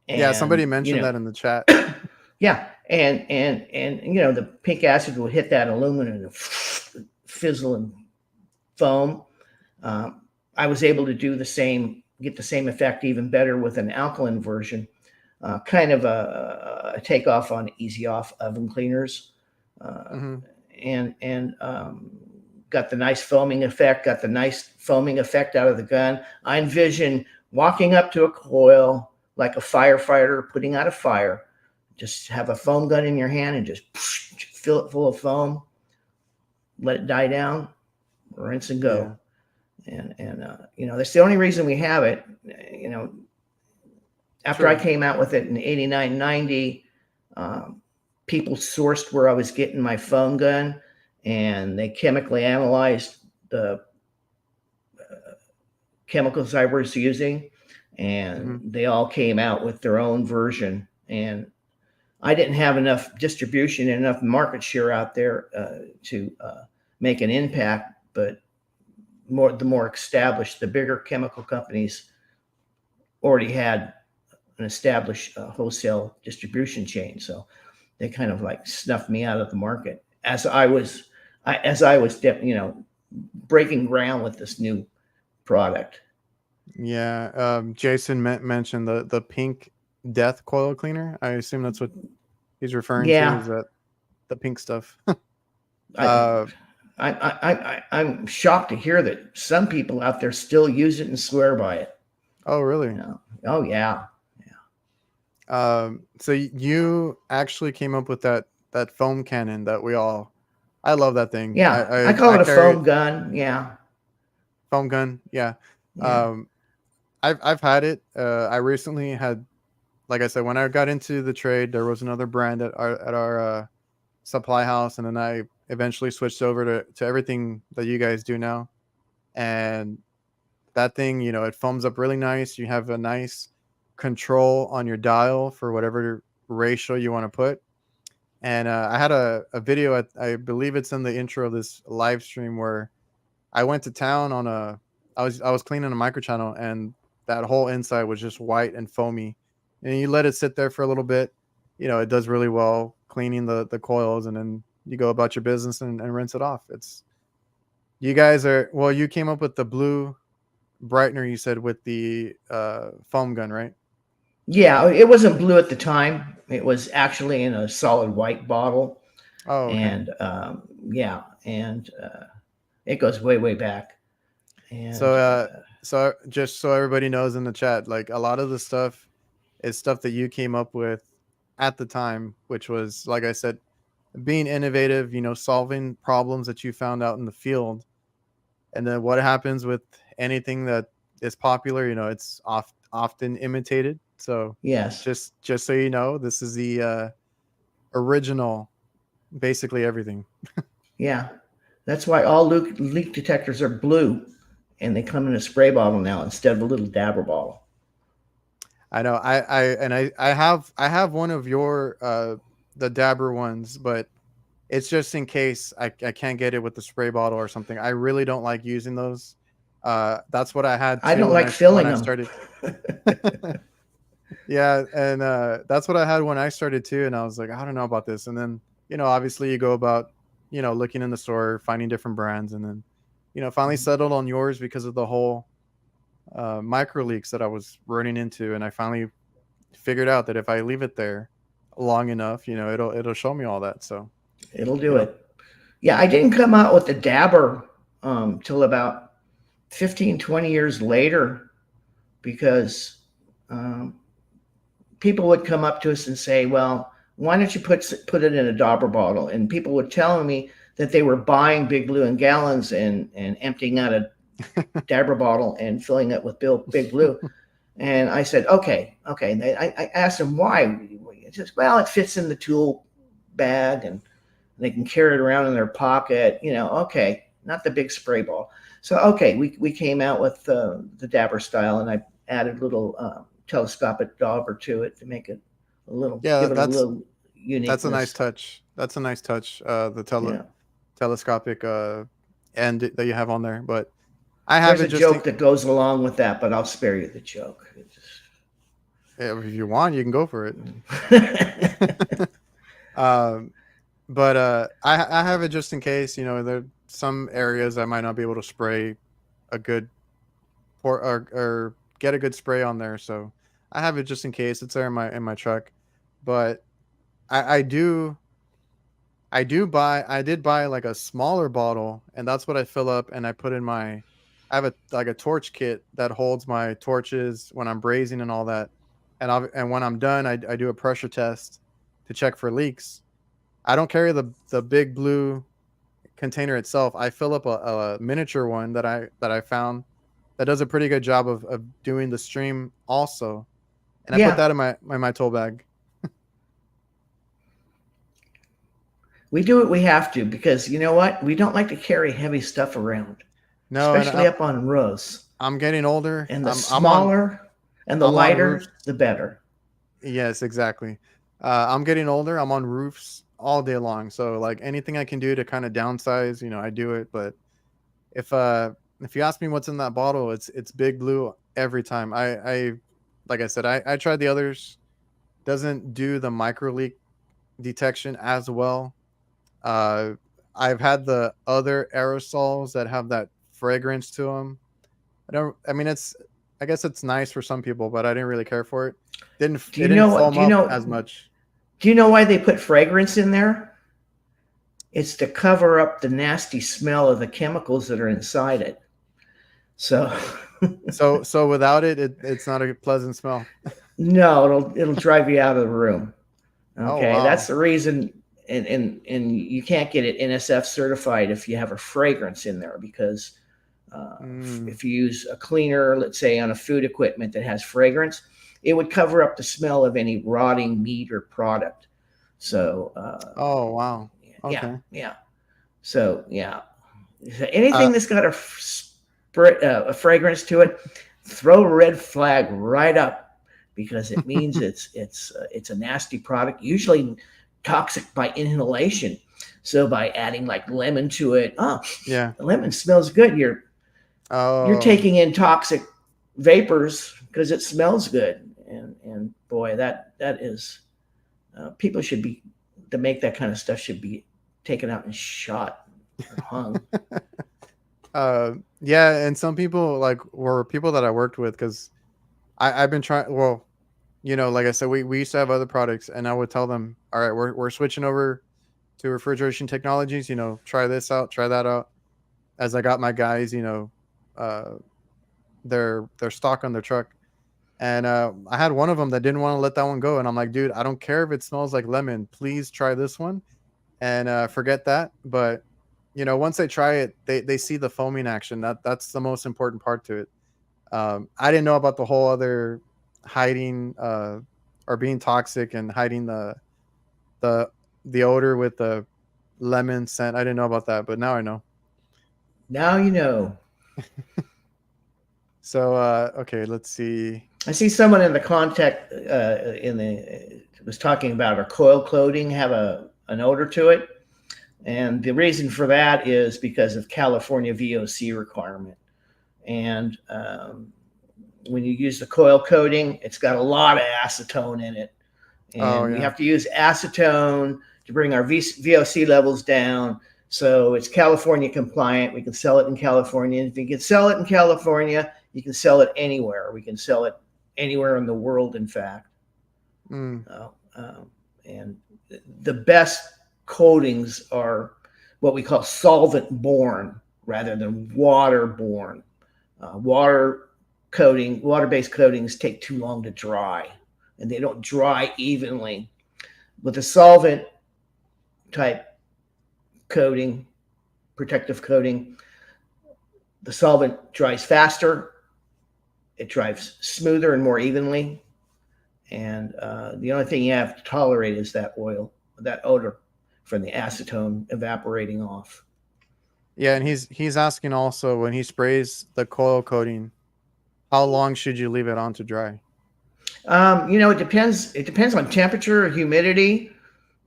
Yeah, somebody And, mentioned that in the chat. yeah. And the pink acid will hit that aluminum and fizzle and foam. Um, I was able to do the same, get the same effect even better with an alkaline version, kind of a takeoff on easy off oven cleaners, uh, Hmm. and got the nice foaming effect. Got the nice foaming effect out of the gun. I envision walking up to a coil like a firefighter putting out a fire. Just have a foam gun in your hand and just fill it full of foam. Let it die down, rinse and go. Yeah. And that's the only reason we have it. You know, After I True. came out with it in 89, 90, um, people sourced where I was getting my foam gun, and they chemically analyzed the chemicals I was using, and Hmm. they all came out with their own version. And I didn't have enough distribution and enough market share out there to make an impact, but the more established, the bigger chemical companies already had an established wholesale distribution chain. So they kind of like snuffed me out of the market as I was breaking ground with this new product. Yeah. Jason mentioned the pink death coil cleaner. I assume that's what he's referring to. Yeah, Is that the pink stuff? I, uh, I'm shocked to hear that some people out there still use it and swear by it. oh, really? You know? Oh yeah, So you actually came up with that foam cannon that we all. I love that thing. I yeah. I I, call I it a carry foam it. gun. Yeah, Foam gun. Yeah. yeah, Um, I've had it. I recently had, like I said, when I got into the trade, there was another brand at our supply house, and then I eventually switched over to everything that you guys do now. And that thing, it foams up really nice. You have a nice control on your dial for whatever ratio you want to put. And I had a video, I believe it's in the intro of this live stream, where I went to town on I was cleaning a micro channel, and that whole inside was just white and foamy. And you let it sit there for a little bit, it does really well cleaning the coils, and then you go about your business and rinse it off. You guys are, well, you came up with the blue brightener, you said, with the foam gun, right? Yeah, it wasn't blue at the time. It was actually in a solid white bottle, Oh, okay. and yeah, and it goes way, way back. So, And so just so everybody knows in the chat, like a lot of the stuff is stuff that you came up with at the time, which was, like I said, being innovative, solving problems that you found out in the field. And then what happens with anything that is popular, it's often imitated. So yes, just so you know, this is the original, basically everything. yeah, that's why all leak detectors are blue, and they come in a spray bottle now instead of a little dabber bottle. I know. I have one of your the dabber ones, but it's just in case I can't get it with the spray bottle or something. I really don't like using those. That's what I had I too don't when like I filling them. started. Yeah, and that's what I had when I started too, and I was like, I don't know about this. And then, obviously you go about, looking in the store, finding different brands, and then, finally settled on yours because of the whole micro leaks that I was running into, and I finally figured out that if I leave it there long enough, it'll show me all that. So, It'll you do know, it. Yeah, I didn't come out with the dabber till about 15, 20 years later, because um, people would come up to us and say, well, why don't you put it in a dabber bottle? And people would tell me that they were buying Big Blue in gallons and emptying out a dabber bottle and filling it with Big Blue. And I said, okay, okay. And I asked them why. He says, well, it fits in the tool bag and they can carry it around in their pocket. Okay, not the big spray ball. So, okay, we came out with the dabber style, and I added a little telescopic dauber to it to make it yeah, give it a little that's a nice uniqueness. touch. That's a nice touch. The Yeah. telescopic end that you have on there, but I have There's it a just joke that goes along with that, but I'll spare you the joke. if you want, you can go for it. Just... um, but I have it just in case. There are some areas I might not be able to spray a good or get a good spray on there, so I have it just in case. It's there in my truck, but I do I did buy like a smaller bottle, and that's what I fill up and I put in my. I have a torch kit that holds my torches when I'm brazing and all that, and when I'm done, I do a pressure test to check for leaks. I don't carry the big blue container itself. I fill up a miniature one that I found that does a pretty good job of doing the stream also, and I put Yeah, that in my tool bag. we do what we have to, because you know what? We don't like to carry heavy stuff around, No, and especially up on roofs. I'm getting older. And the I'm on smaller and the I'm on roofs. lighter, the better. Yes, exactly. I'm getting older. I'm on roofs all day long. So like anything I can do to kind of downsize, I do it. But if uh if you ask me what's in that bottle, it's Big Blue every time. I like I said, I tried the others. Doesn't do the micro leak detection as well. Uh I've had the other aerosols that have that fragrance to them. I mean, I guess it's nice for some people, but I didn't really care for it. Do It you didn't know what? foam up as much. Do you know why they put fragrance in there? It's to cover up the nasty smell of the chemicals that are inside it. So So without it's not a pleasant smell. no, it'll drive you out of the room. Oh Okay, that's wow. the reason. And you can't get it NSF certified if you have a fragrance in there, because Mm. if you use a cleaner, let's say on a food equipment that has fragrance, it would cover up the smell of any rotting meat or product. So Oh wow. Yeah, Okay. yeah. So yeah, so Uh, anything that's got a fragrance to it, throw a red flag right up, because it means it's a nasty product, usually toxic by inhalation. So by adding like lemon to it, oh, yeah. the lemon smells good. You're Oh, taking in toxic vapors because it smells good, and boy, that is people should be to make that kind of stuff should be taken out and shot or hung. yeah. And some people like were people that I worked with because I've been trying. Well, like I said, we used to have other products, and I would tell them, all right, we're switching over to refrigeration technologies. Try this out, try that out. As I got my guys, uh, their stock on their truck. And I had one of them that didn't want to let that one go, and I'm like, dude, I don't care if it smells like lemon. Please try this one, and forget that. But once they try it, they see the foaming action. That's the most important part to it. I didn't know about the whole other hiding or being toxic and hiding the the odor with the lemon scent. I didn't know about that, but now I know. Now you know. So okay, let's see. I see someone in the contact in the was talking about our coil coating have an odor to it, and the reason for that is because of California VOC requirement. And when you use the coil coating, it's got a lot of acetone in it, Oh and we yeah. have to use acetone to bring our VOC levels down. So it's California compliant. We can sell it in California. If you can sell it in California, you can sell it anywhere. We can sell it anywhere in the world, in fact. Mm. Uh, um, and the best coatings are what we call solvent borne rather than water borne. Water-based coatings take too long to dry, and they don't dry evenly. With a solvent type coating, protective coating, the solvent dries faster, it dries smoother and more evenly, and the only thing you have to tolerate is that oil, that odor from the acetone evaporating off. Yeah, and he's asking also when he sprays the coil coating, how long should you leave it on to dry? It depends. It depends on temperature, humidity.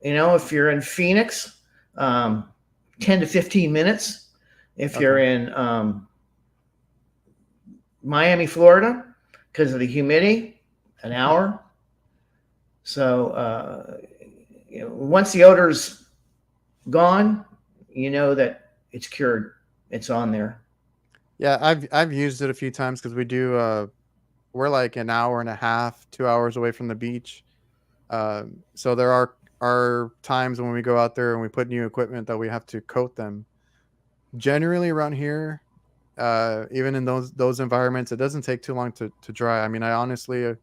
If you're in Phoenix, 10 to 15 minutes. If you're Okay. in Miami, Florida, because of the humidity, an hour. So, once the odor's gone, you know that it's cured. It's on there. Yeah, I've used it a few times because we're like an hour and a half, 2 hours away from the beach. So there are times when we go out there and we put new equipment that we have to coat them. Generally around here, even in those environments, it doesn't take too long to dry. I mean, I honestly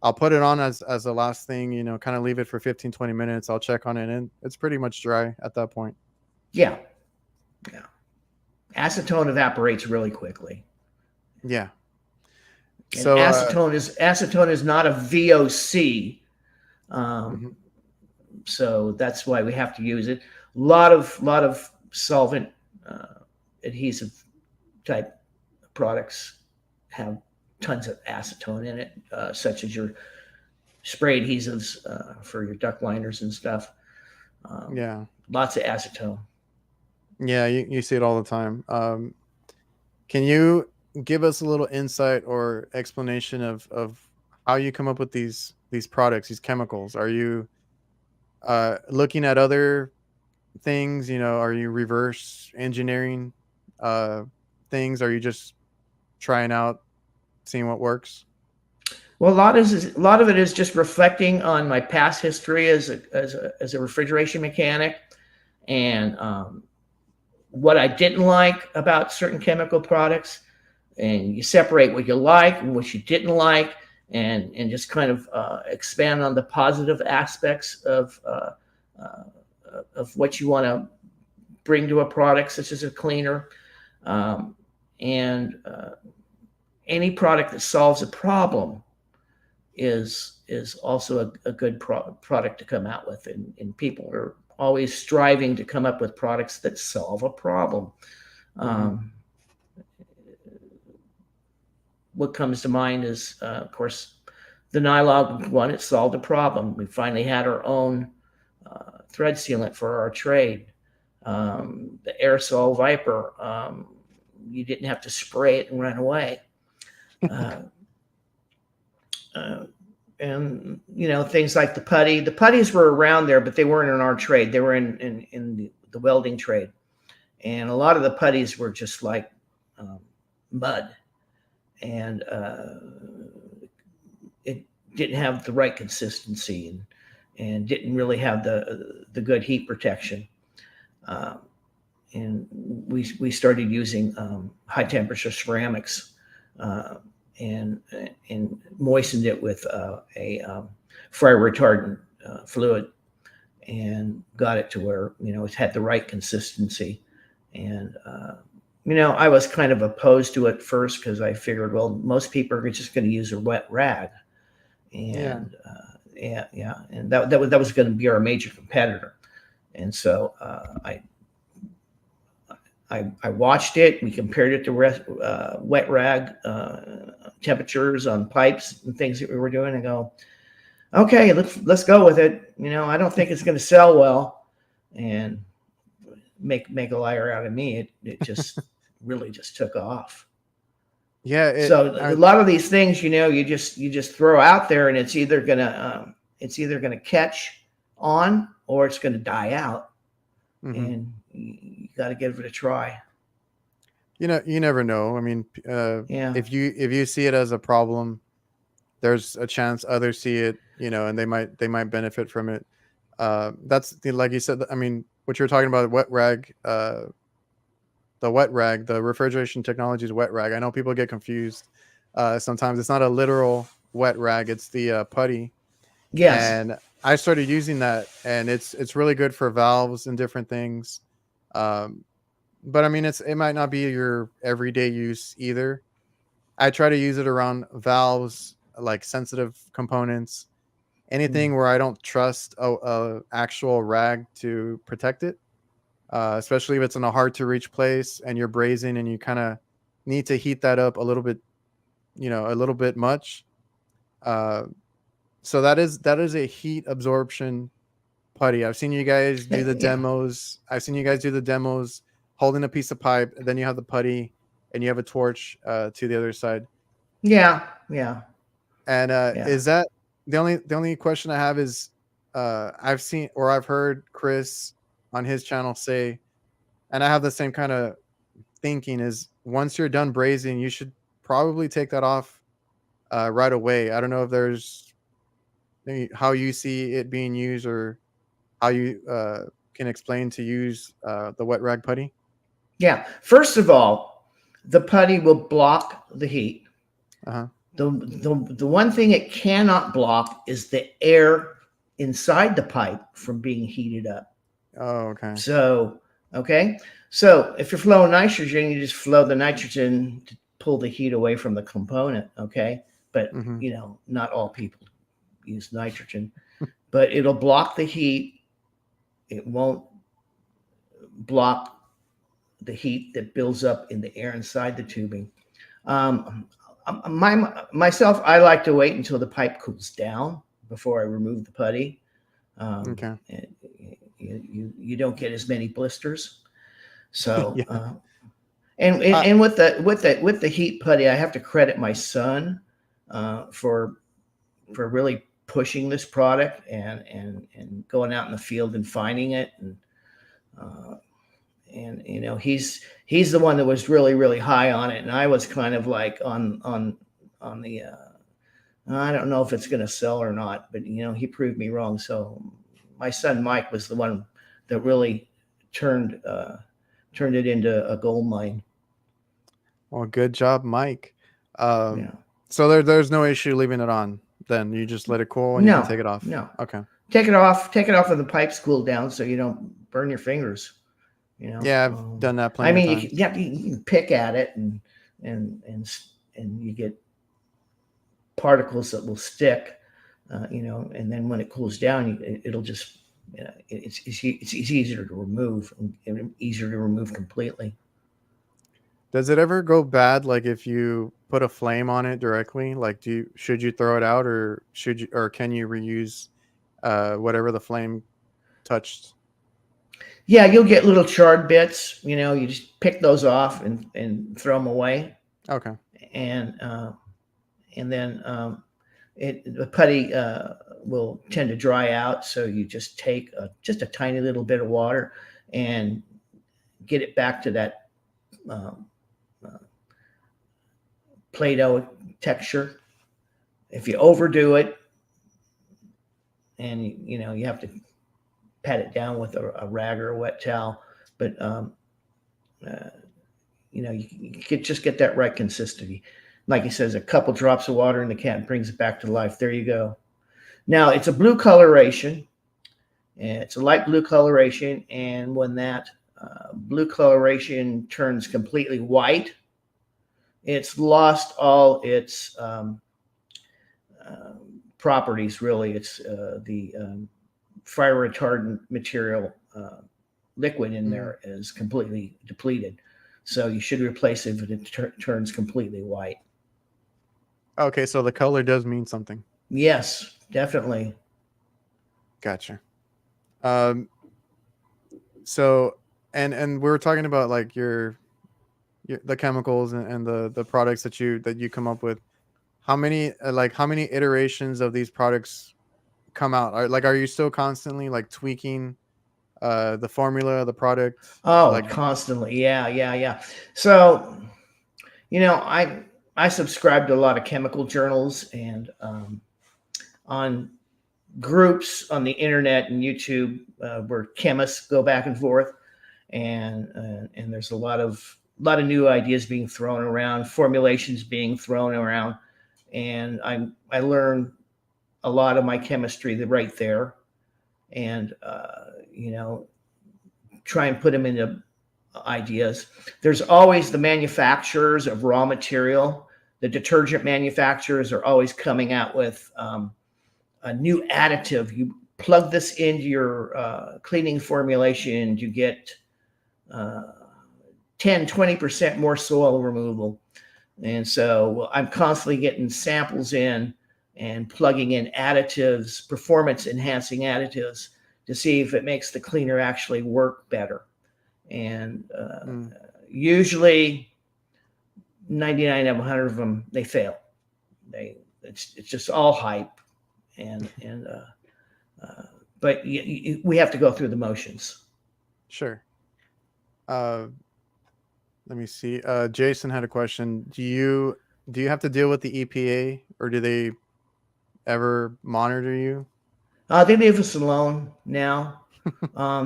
I'll put it on as the last thing, kind of leave it for 15, 20 minutes. I'll check on it and it's pretty much dry at that point. Yeah, yeah. Acetone evaporates really quickly, Yeah. and So acetone is not a VOC. mhm. Um, so that's why we have to use it. A lot of solvent adhesive type products have tons of acetone in it, such as your spray adhesives for your duct liners and stuff. Um, Yeah. Lots of acetone. Yeah, you see it all the time. Can you give us a little insight or explanation of how you come up with these products, these chemicals? Are you looking at other things? Are you reverse engineering uh, things? Are you just trying out, seeing what works? Well, a lot of it is just reflecting on my past history as a refrigeration mechanic, and what I didn't like about certain chemical products, and you separate what you like and what you didn't like, and just kind of expand on the positive aspects uh, of what you want to bring to a product, such as a cleaner, and any product that solves a problem is also a good product to come out with, and people are always striving to come up with products that solve a problem. Hmm. What comes to mind is, of course, the nylon one. It solved a problem. We finally had our own thread sealant for our trade. The aerosol Viper, you didn't have to spray it and run away. Uh, uh, and things like the putty. The putties were around there, but they weren't in our trade. They were in the welding trade, and a lot of the putties were just like mud, and it didn't have the right consistency, and didn't really have the good heat protection. Uh, and we started using high temperature ceramics, uh, and moistened it with a fire retardant fluid, and got it to where it had the right consistency. And I was kind of opposed to it first because I figured, well, most people are just going to use a wet rag, Yeah. and yeah, and that was going to be our major competitor. And so I watched it. We compared it to wet rag temperatures on pipes and things that we were doing, and go, okay, let's go with it. I don't think it's going to sell well, and make a liar out of me. It just really just took off. Yeah. So a lot of these things, you just throw out there, and it's either gonna catch on, or it's gonna die out, Mhm. and you got to give it a try. You never know. I mean, Yeah. if you see it as a problem, there's a chance others see it, and they might benefit from it. Like you said. I mean, what you're talking about, wet rag, the wet rag, the refrigeration technology's wet rag. I know people get confused. Sometimes it's not a literal wet rag; it's the putty. Yes. And I started using that, and it's really good for valves and different things. Um, but I mean, it might not be your everyday use either. I try to use it around valves, like sensitive components, Mm. anything where I don't trust a actual rag to protect it. Especially if it's in a hard to reach place and you're brazing and you kind of need to heat that up a little bit, a little bit much. Uh, so that is a heat absorption putty. I've seen you guys do the Yeah. demos. I've seen you guys do the demos holding a piece of pipe, and then you have the putty and you have a torch to the other side. Yeah. Yeah. And Yeah. is that the only question I have is I've seen or I've heard Chris on his channel say, and I have the same kind of thinking is once you're done brazing, you should probably take that off right away. I don't know if there's how you see it being used or how you can explain to use the wet rag putty. Yeah. First of all, the putty will block the heat. Uh-huh. The one thing it cannot block is the air inside the pipe from being heated up. Oh, okay. So, okay. So if you're flowing nitrogen, you just flow the nitrogen to pull the heat away from the component. Okay. But, Mm-hmm. not all people use nitrogen, but it'll block the heat. It won't block the heat that builds up in the air inside the tubing. Um, myself, I like to wait until the pipe cools down before I remove the putty. Okay. And you don't get as many blisters. So Yeah. Uh, and with the heat putty, I have to credit my son for really pushing this product, and going out in the field and finding it, uh, and he's the one that was really really high on it, and I was kind of like on the I don't know if it's going to sell or not, but he proved me wrong. So my son Mike was the one that really turned turned it into a gold mine. well, good job, Mike. Um, Yeah. so there's no issue leaving it on. Then you just let it cool and you can No, take it off. no. Okay. Take it off when the pipes cool down so you don't burn your fingers. Yeah, I've done that I plenty of mean, times. you can pick at it, and you get particles that will stick, and then when it cools down, it'll just it's easier to remove and easier to remove completely. Does it ever go bad, like, if you put a flame on it directly? Like, should you throw it out, or can you reuse, whatever the flame touched? Yeah, you'll get little charred bits. You just pick those off and throw them away, Okay. and then the putty will tend to dry out. So you just take just a tiny little bit of water and get it back to that um, uh, Play-Doh texture. If you overdo it, and you have to pat it down with a rag or a wet towel, but uh, you could just get that right consistency. Like he says, a couple drops of water in the can brings it back to life. There you go. Now it's a blue coloration, and it's a light blue coloration, and when that blue coloration turns completely white, it's lost all its uh, properties. Really, it's the fire retardant material liquid in Mm. there is completely depleted. So you should replace it if it turns completely white. Okay, so the color does mean something. Yes, definitely. Gotcha. Um, so and we were talking about, like, your the chemicals and the products that you come up with. How many iterations of these products come out? Are you still constantly, like, tweaking the formula of the product? Oh, Like, constantly. Yeah, yeah, yeah. So, I subscribe to a lot of chemical journals and on groups on the internet and YouTube where chemists go back and forth, and there's a lot of new ideas being thrown around, formulations being thrown around, and I learn a lot of my chemistry right there, and try and put them into ideas. There's always the manufacturers of raw material. The detergent manufacturers are always coming out with a new additive. You plug this into your cleaning formulation, you get uh, 10-20% more soil removal. And so I'm constantly getting samples in and plugging in additives, performance enhancing additives, to see if it makes the cleaner actually work better. And mm, usually 99 of 100 of them, they fail. It's just all hype. And but we have to go through the motions. sure. Uh, Let me see. Jason had a question. Do you have to deal with the EPA, or do they ever monitor you? They leave us alone now.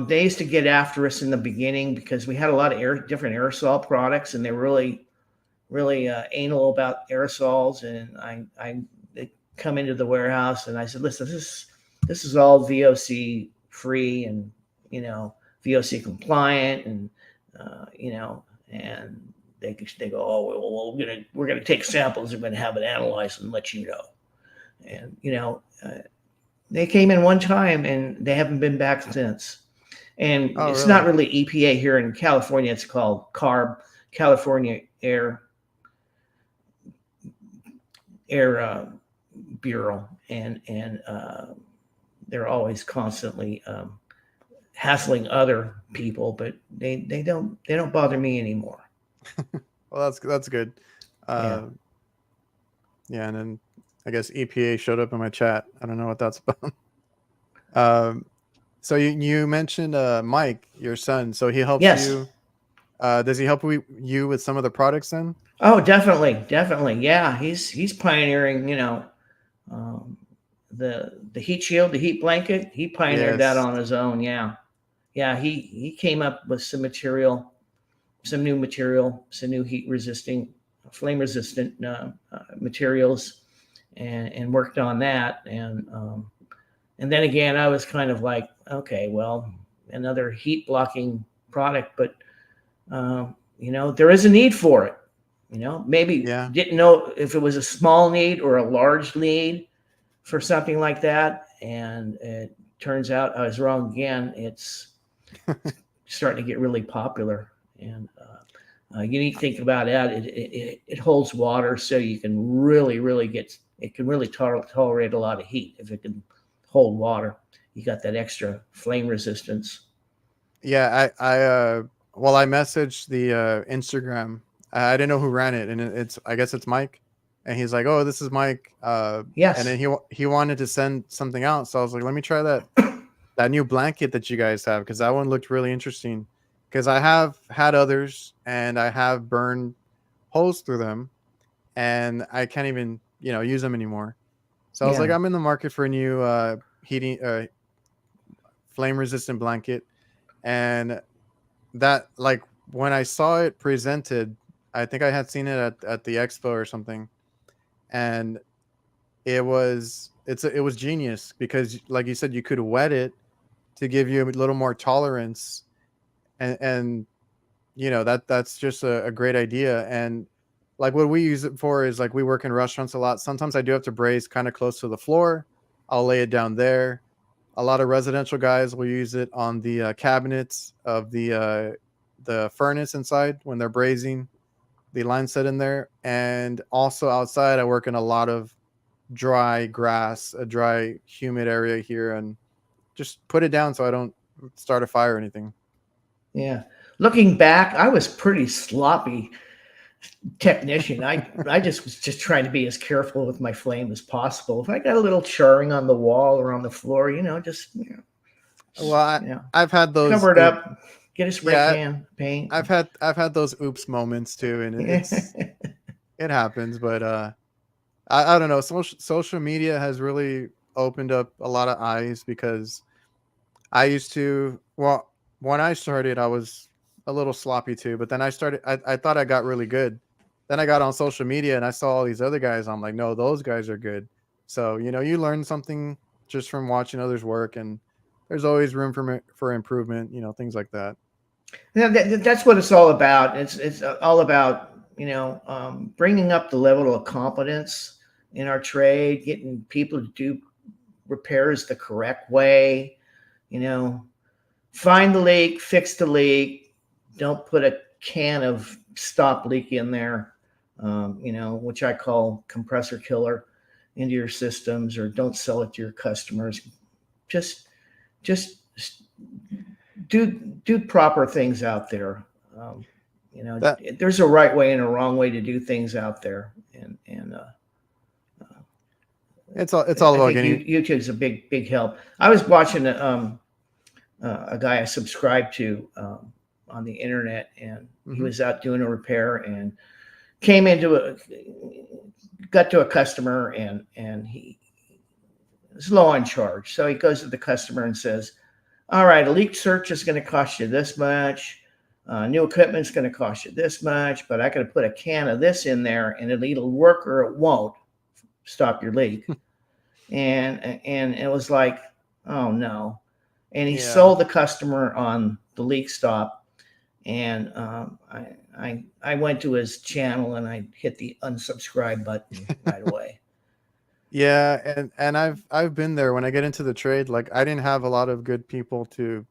They used to get after us in the beginning because we had a lot of different aerosol products, and they were really anal about aerosols. And they come into the warehouse, and I said, "Listen, this is all VOC free, and VOC compliant, and and they go, oh well, we're gonna take samples, we're gonna have it analyzed and let you know." And they came in one time, and they haven't been back since. And Oh, it's not really? really EPA here in California. It's called CARB, California Air Bureau, and they're always constantly hassling other people, but they don't bother me anymore. Well, that's good. Yeah. Uh, yeah, and then I guess EPA showed up in my chat. I don't know what that's about. Um, so you mentioned Mike, your son. So he helps Yes. you. Does he help you with some of the products then? Oh, definitely, definitely. Yeah, he's pioneering. Um, the heat shield, the heat blanket. He pioneered that Yes. on his own. Yeah, yeah. He came up with some new material, some new heat resisting, flame resistant materials, and worked on that. And then again, I was kind of like, okay, well, another heat blocking product, but there is a need for it. Maybe Yeah. didn't know if it was a small need or a large need for something like that, and turns out I was wrong again. It's starting to get really popular, and you need to think about that. It holds water, so you can really get it can really tolerate a lot of heat if it can hold water. You got that extra flame resistance. Yeah, well, I messaged the Instagram. I didn't know who ran it, and it's I guess it's Mike, and he's like, "Oh, this is Mike," and Yes, then he wanted to send something out, so I was like, "Let me try that new blanket that you guys have because that one looked really interesting." Because I have had others, and I have burned holes through them, and I can't even use them anymore. So I was like, yeah, I'm in the market for a new heating flame resistant blanket, and that like when I saw it presented, I think I had seen it at the expo or something, and it was genius because like you said, you could wet it to give you a little more tolerance, and that's just a great idea. And like what we use it for is like we work in restaurants a lot. Sometimes I do have to braise kind of close to the floor. I'll lay it down there. A lot of residential guys will use it on the cabinets of the furnace inside when they're braising the line set in there. And also outside, I work in a lot of dry grass, a dry, humid area here, and just put it down so I don't start a fire or anything. yeah. Looking back, I was pretty sloppy technician. I just was just trying to be as careful with my flame as possible. If I got a little charring on the wall or on the floor, just Well, you know, I've had those. cover it up, get a spray Yeah, can, paint. I've had those oops moments too, and Yeah, it happens. But I don't know. Social media has really opened up a lot of eyes because I used to, well, when I started, I was a little sloppy too, but then I thought I got really good. Then I got on social media and I saw all these other guys. I'm like, no, those guys are good. So, you learn something just from watching others work, and there's always room for improvement, things like that. that's what it's all about. It's all about bringing up the level of competence in our trade, getting people to do repairs the correct way. You know, find the leak, fix the leak. Don't put a can of stop leak in there, which I call compressor killer, into your systems, or don't sell it to your customers. Just, just do proper things out there. Um, That there's a right way and a wrong way to do things out there, and it's all I about think getting. YouTube's a big help. I was watching a guy I subscribed to on the internet, and he Mhm. was out doing a repair and came into got to a customer, and he was low on charge. So he goes to the customer and says, "All right, a leak search is going to cost you this much. New equipment's going to cost you this much, but I got to put a can of this in there, and it'll either work or it won't stop your leak." And it was like, oh no. And he Yeah. sold the customer on the leak stop, and I went to his channel and I hit the unsubscribe button right away. Yeah, and I've been there when I get into the trade. Like I didn't have a lot of good people to,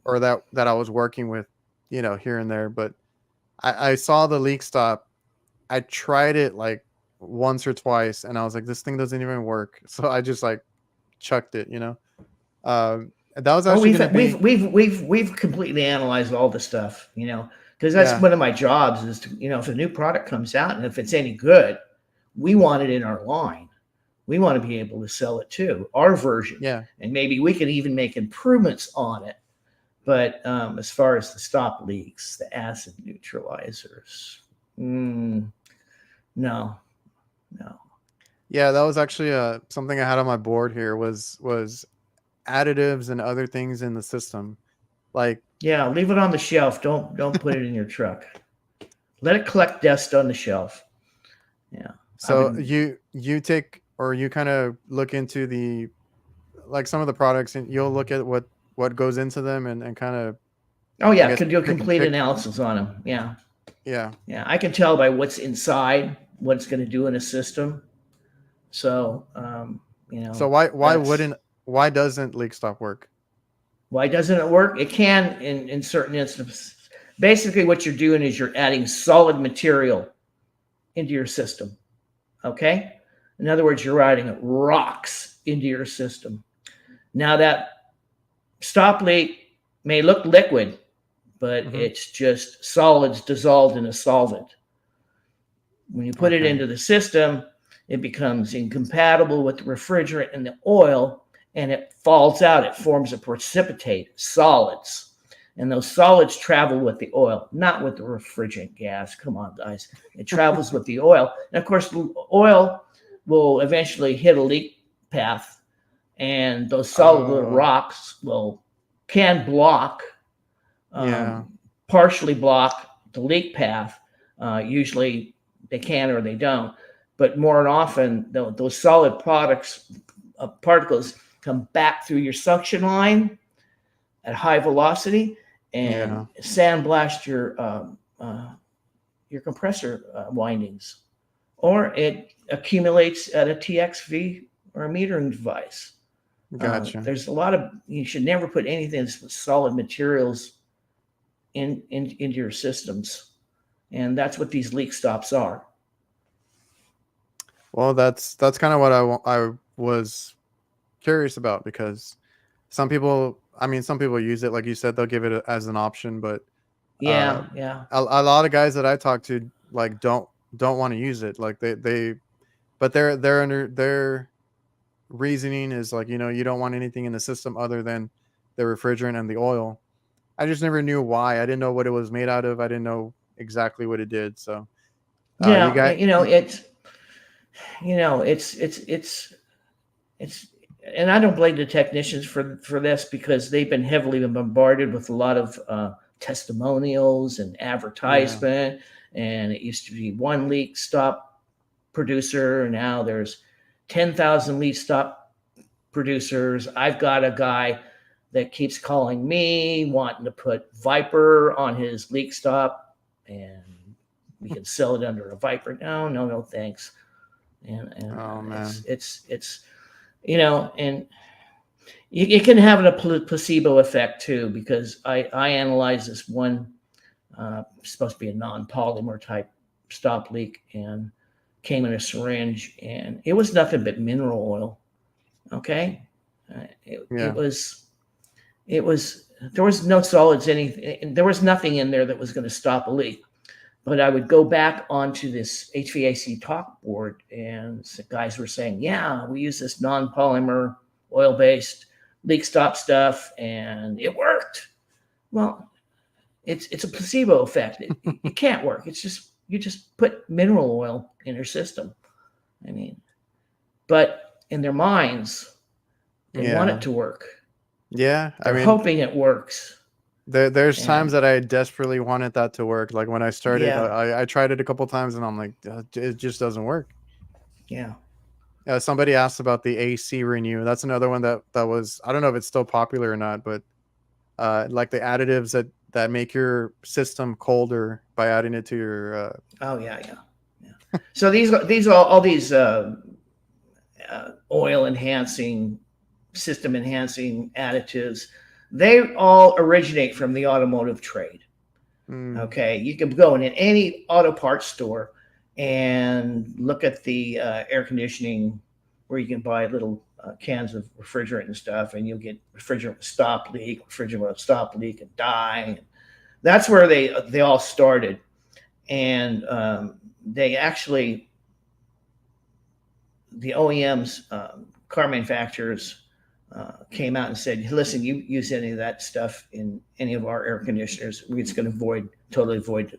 or that I was working with, here and there. But I saw the leak stop. I tried it like once or twice, and I was like, this thing doesn't even work. So I just like chucked it. That was Oh, actually going to be. we've completely analyzed all the stuff, because that's Yeah, one of my jobs is to, if a new product comes out and if it's any good, we want it in our line. We want to be able to sell it too, our version, yeah, and maybe we can even make improvements on it. But as far as the stop leaks, the acid neutralizers, no, no. yeah. That was actually something I had on my board here was additives and other things in the system. Like, Yeah, leave it on the shelf. Don't put it in your truck. Let it collect dust on the shelf. Yeah, I've so been. you take or you kind of look into the like some of the products, and you'll look at what goes into them, and kind of Oh I yeah, guess could do a pick complete pick. analysis on them. Yeah, Yeah. yeah. I can tell by what's inside what it's going to do in a system. So So why that's why doesn't leak stop work? Why doesn't it work? It can in certain instances. Basically, what you're doing is you're adding solid material into your system. Okay? In other words, you're adding rocks into your system. Now, that stop leak may look liquid, but Hmm. it's just solids dissolved in a solvent. When you put it Okay. into the system, it becomes incompatible with the refrigerant and the oil, and it falls out. It forms a precipitate, solids. And those solids travel with the oil, not with the refrigerant gas. Come on, guys. It travels with the oil. And of course, the oil will eventually hit a leak path, and those solid little Oh, rocks can block, yeah. partially block the leak path. Usually they can or they don't, but more often those solid particles come back through your suction line at high velocity and Yeah. sandblast your compressor windings, or it accumulates at a TXV or a metering device. Gotcha. There's a lot of, you should never put anything with solid materials into your systems, and that's what these leak stops are. Well, that's kind of what I was curious about, because some people use it, like you said, they'll give it as an option, but uh, Yeah, yeah, a lot of guys that I talk to like don't want to use it. Like but their reasoning is like, you don't want anything in the system other than the refrigerant and the oil. I just never knew why. I didn't know what it was made out of. I didn't know exactly what it did. So you yeah. got It's and I don't blame the technicians for this, because they've been heavily bombarded with a lot of testimonials and yeah. advertisement. And it used to be one leak stop producer, and now there's 10,000 leak stop producers. I've got a guy that keeps calling me wanting to put Viper on his leak stop, and we can sell it under a Viper. No, no, no, thanks. And Oh man. it's and it can have a placebo effect too, because I analyzed this one, supposed to be a non-polymer type stop leak, and came in a syringe, and it was nothing but mineral oil. Okay, it Yeah. was there was no solids, anything. There was nothing in there that was going to stop a leak. But I would go back onto this HVAC talk board, and guys were saying, "Yeah, we use this non-polymer oil-based leak stop stuff, and it worked." Well, it's a placebo effect. It can't work. It's just, you just put mineral oil in your system. I mean, but in their minds, they want it Yeah. to work. Yeah. I They're mean, hoping it works. there's times And that I desperately wanted that to work. Like when I started, yeah, I tried it a couple times and I'm like, it just doesn't work. yeah. Somebody asked about the AC renew. That's another one that was, I don't know if it's still popular or not, but like the additives that make your system colder by adding it to your Oh yeah, yeah, yeah. So these all these oil enhancing, system enhancing additives, they all originate from the automotive trade. mm, Okay, you can go in any auto parts store and look at the air conditioning, where you can buy little cans of refrigerant and stuff, and you'll get refrigerant stop leak, refrigerant stop leak, and dye. That's where they all started, and they actually, the OEMs, car manufacturers, came out and said, "Listen, you use any of that stuff in any of our air conditioners, it's going to totally void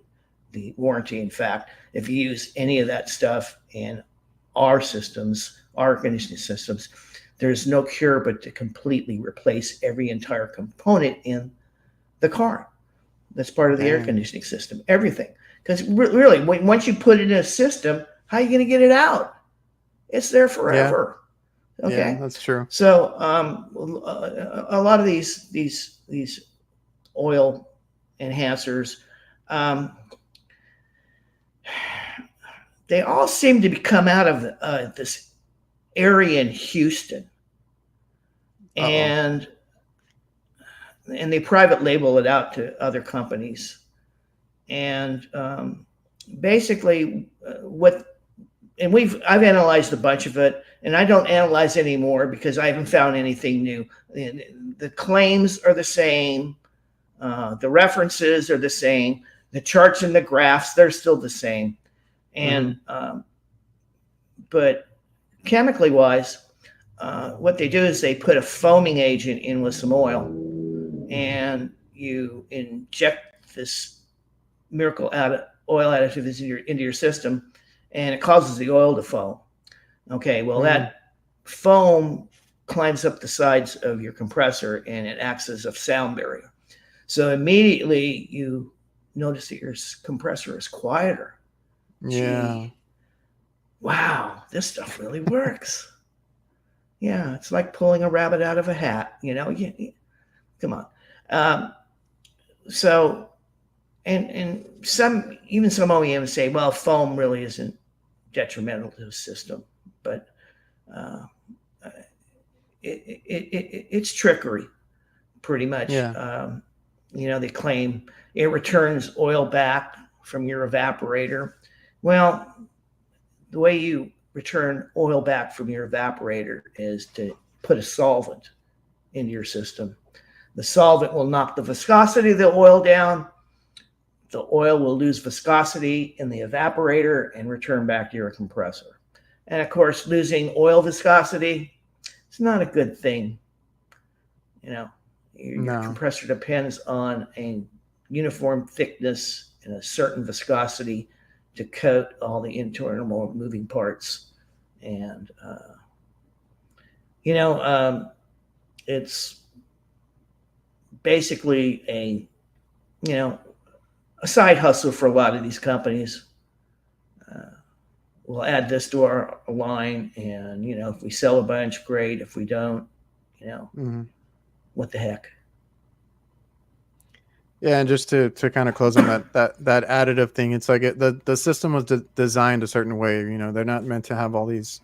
the warranty. In fact, if you use any of that stuff in our systems, our air conditioning systems, there's no cure but to completely replace every entire component in the car that's part of the air dang. conditioning system, everything. Because really, once you put it in a system, how are you going to get it out? It's there Yeah. forever." Yeah, Okay, that's true. so a lot of these oil enhancers, um, they all seem to come out of this area in Houston. Uh-oh. and they private label it out to other companies. And basically, what and I've analyzed a bunch of it, and I don't analyze anymore because I haven't found anything new. The claims are the same, the references are the same, the charts and the graphs, they're still the same. Mm-hmm. And but chemically wise, what they do is they put a foaming agent in with some oil, and you inject this miracle oil additive into your system, and it causes the oil to foam. Okay, well, Mm. that foam climbs up the sides of your compressor and it acts as a sound barrier. So immediately you notice that your compressor is quieter. Yeah. Gee, wow, this stuff really works. Yeah, it's like pulling a rabbit out of a hat. Come on. Um, so, and some OEMs say, well, foam really isn't detrimental to the system, but uh, it's trickery, pretty much. Yeah. They claim it returns oil back from your evaporator. Well, the way you return oil back from your evaporator is to put a solvent into your system. The solvent will knock the viscosity of the oil down. The oil will lose viscosity in the evaporator and return back to your compressor. And of course, losing oil viscosity, it's not a good thing. You know, your No. compressor depends on a uniform thickness and a certain viscosity to coat all the internal moving parts. And, you know, um, it's basically you know, a side hustle for a lot of these companies. Uh, we'll add this to our line, and if we sell a bunch, great. If we don't, you know, Mm-hmm. what the heck? Yeah, and just to kind of close on that additive thing, it's like the system was designed a certain way. They're not meant to have all these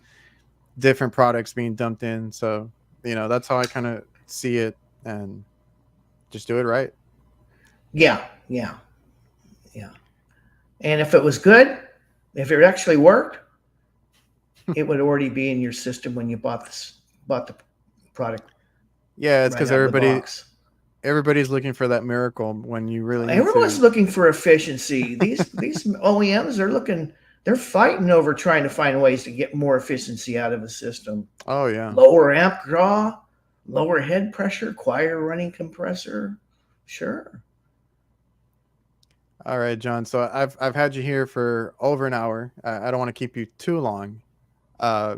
different products being dumped in. So that's how I kind of see it, and just do it right. Yeah, yeah, yeah. And if it was good, if it actually worked, it would already be in your system when you bought the product Yeah, it's right because out of the box. everybody's looking for that miracle when you really need Everyone's to. looking for efficiency. These OEMs are looking. They're fighting over trying to find ways to get more efficiency out of a system. Oh yeah. Lower amp draw, lower head pressure, quieter running compressor. Sure. All right, John. So I've had you here for over an hour. I don't want to keep you too long. Uh,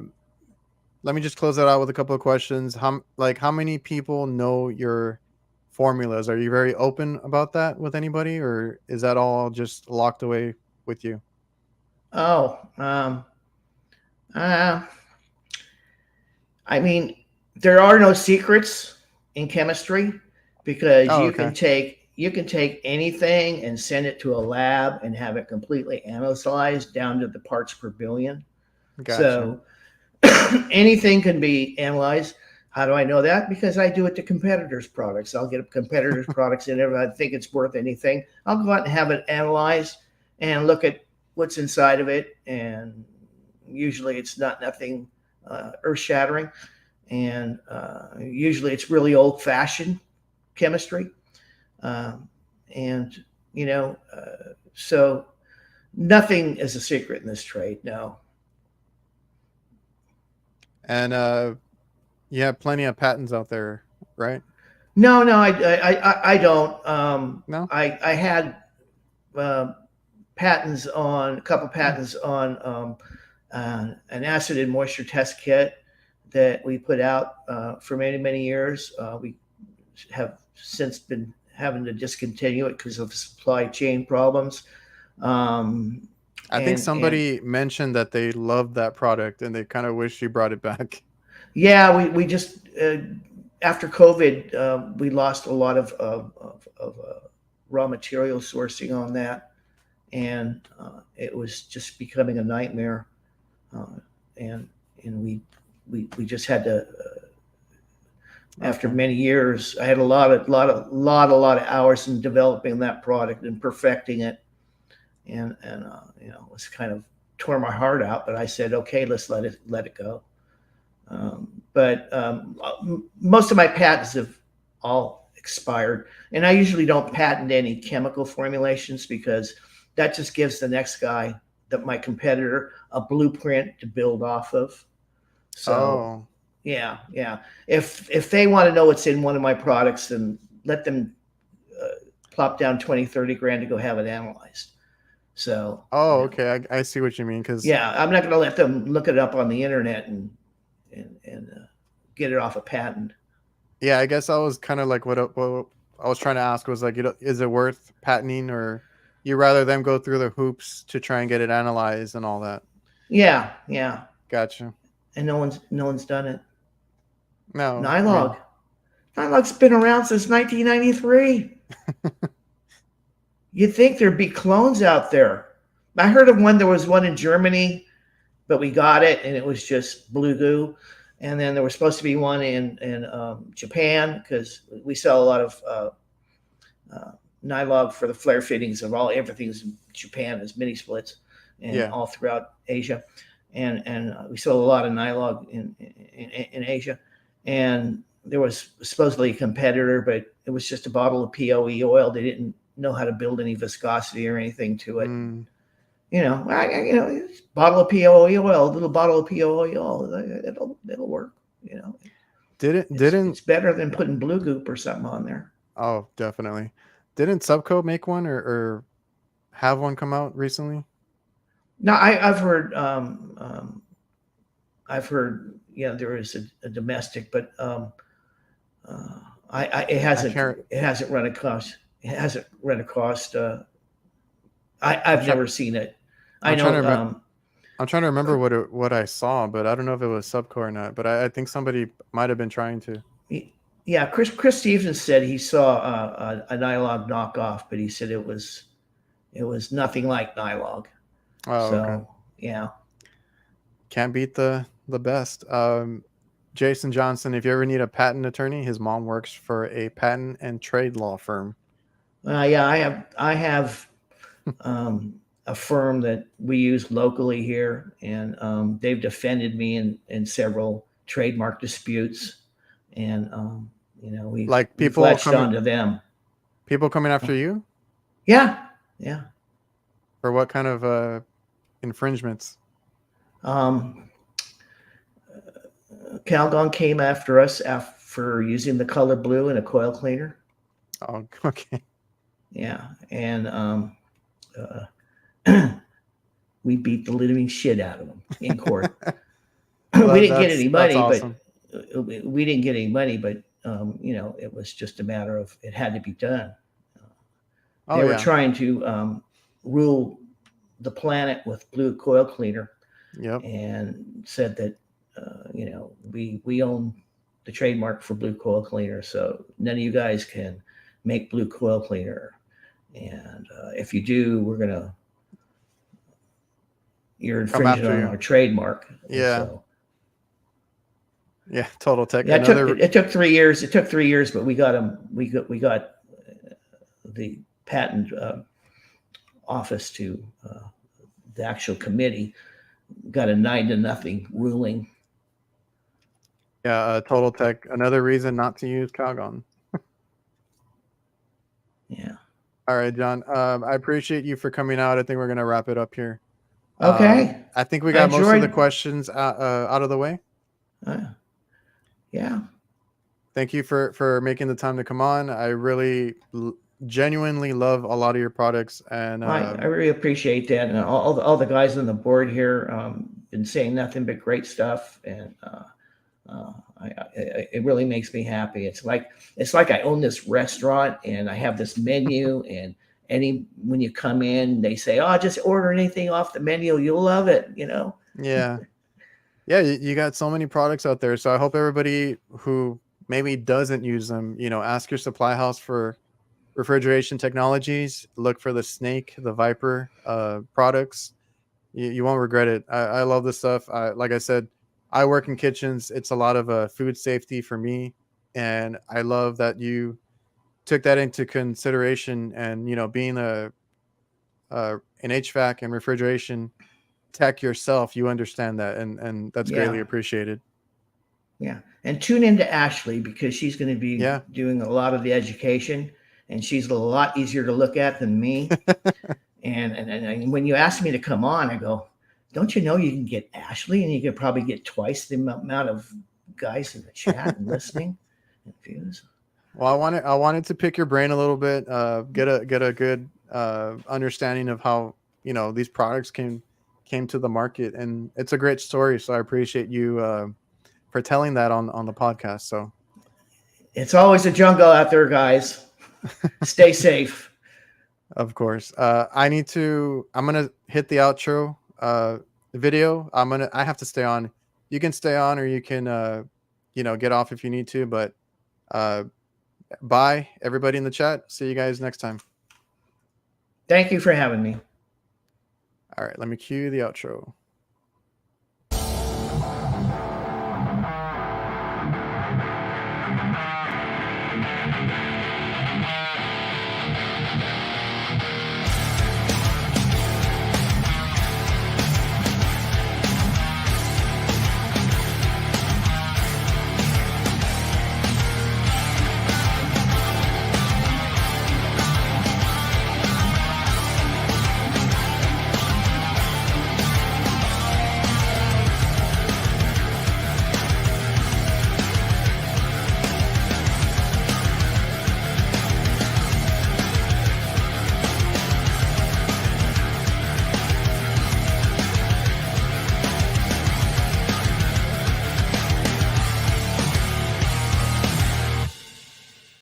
Let me just close that out with a couple of questions. How many people know your formulas? Are you very open about that with anybody, or is that all just locked away with you? Oh, uh, I mean, there are no secrets in chemistry because Oh, you can okay. take anything and send it to a lab and have it completely analyzed down to the parts per billion. Gotcha. So anything can be analyzed. How do I know that? Because I do it to competitors' products. I'll get competitors' products in there. If I think it's worth anything, I'll go out and have it analyzed and look at what's inside of it. And usually it's nothing earth shattering. And usually it's really old fashioned chemistry. Um, and, so nothing is a secret in this trade. No. And you have plenty of patents out there, right? No, no, I don't. No. I had uh, patents on a couple patents on an acid and moisture test kit that we put out for many years. We have since been having to discontinue it because of supply chain problems. Um, I think and somebody mentioned that they loved that product and they kind of wish you brought it back. yeah, we just after COVID, we lost a lot of raw material sourcing on that, and it was just becoming a nightmare. Uh, and we just had to After Okay. many years, I had a lot of hours in developing that product and perfecting it, and it was kind of tore my heart out. But I said, okay, let's let it go. But most of my patents have all expired, and I usually don't patent any chemical formulations because that just gives the next guy, that my competitor, a blueprint to build off of. So Oh. yeah, yeah. If they want to know what's in one of my products, then let them uh, plop down 20, 30 grand to go have it analyzed. So Oh, okay. I see what you mean. Because yeah, I'm not going to let them look it up on the internet and get it off a patent. yeah, I guess I was kind of like what I was trying to ask was like, is it worth patenting, or you rather them go through the hoops to try and get it analyzed and all that? Yeah, yeah. Gotcha. And no one's done it. No, I Nylog. mean, Nylog's been around since 1993. You'd think there'd be clones out there. I heard of one. There was one in Germany, but we got it, and it was just blue goo. And then there was supposed to be one in Japan, because we sell a lot of uh, Nylog for the flare fittings of everything's in Japan as mini splits, and yeah. all throughout Asia, and we sell a lot of Nylog in Asia, and there was supposedly a competitor, but it was just a bottle of POE oil. They didn't know how to build any viscosity or anything to it. Mm. Bottle of POE oil, a little bottle of POE oil, it'll work. You know, Didn't it's didn't it's better than putting blue goop or something on there. oh, definitely. Didn't Subco make one, or have one come out recently? Now I've heard, yeah, there is a domestic, but it I hasn't can't. it hasn't run across it hasn't run across. I'm I've trying. never seen it. I I'm trying to know. remember. I'm trying to remember what I saw, but I don't know if it was Subco or not. But I think somebody might have been trying to. Yeah, Chris Stevens said he saw a Nylog knockoff, but he said it was nothing like Nylog. Oh, okay. So yeah. Can't beat the best. Jason Johnson, if you ever need a patent attorney, his mom works for a patent and trade law firm. Yeah, I have a firm that we use locally here, and they've defended me in several trademark disputes, and we've Like we've latched on to them. people coming after you Yeah, yeah. for what kind of infringements? Um, Calgon came after us for using the color blue in a coil cleaner. Oh, okay. Yeah, and uh, we beat the living shit out of them in court. We Well, didn't get any that's money, but awesome. we didn't get any money, but it was just a matter of it had to be done. Oh They were yeah. trying to rule the planet with blue coil cleaner, Yep. and said that we own the trademark for blue coil cleaner, so none of you guys can make blue coil cleaner, and if you do, you're Come infringing after on you. our trademark. And Yeah. so Yeah. Total Tech. yeah, it took Another. it took 3 years. It took 3 years, but we got them. We got the patent office to the actual committee, got a 9-0 ruling. Yeah. Total Tech. Another reason not to use Calgon. Yeah. All right, John. I appreciate you for coming out. I think we're gonna wrap it up here. Okay. I think we I got most of the enjoyed. questions out of the way. Uh, yeah. Thank you for making the time to come on. I really genuinely love a lot of your products, and I really appreciate that, and all the guys on the board here been saying nothing but great stuff, and it really makes me happy. It's like I own this restaurant, and I have this menu, and when you come in, they say, "Oh, just order anything off the menu. You'll love it." yeah, yeah, you got so many products out there. So I hope everybody who maybe doesn't use them, ask your supply house for refrigeration technologies. Look for the Snake, the Viper products. You won't regret it. I love this stuff. Like I said, I work in kitchens. It's a lot of food safety for me. and I love that you took that into consideration. And being an HVAC and refrigeration tech yourself, you understand that, and that's greatly Yeah. appreciated. Yeah. And tune into Ashley because she's going to be Yeah. doing a lot of the education, and she's a lot easier to look at than me. And when you asked me to come on, I go, don't you know you can get Ashley and you could probably get twice the amount of guys in the chat and listening and views? Well, I wanted to pick your brain a little bit, get a good understanding of how these products came to the market, and it's a great story. So I appreciate you for telling that on the podcast. So It's always a jungle out there, guys. Stay safe. of course, I'm gonna hit the outro video. I have to stay on. You can stay on, or you can get off if you need to. But uh, bye, everybody in the chat. See you guys next time. Thank you for having me. All right, let me cue the outro.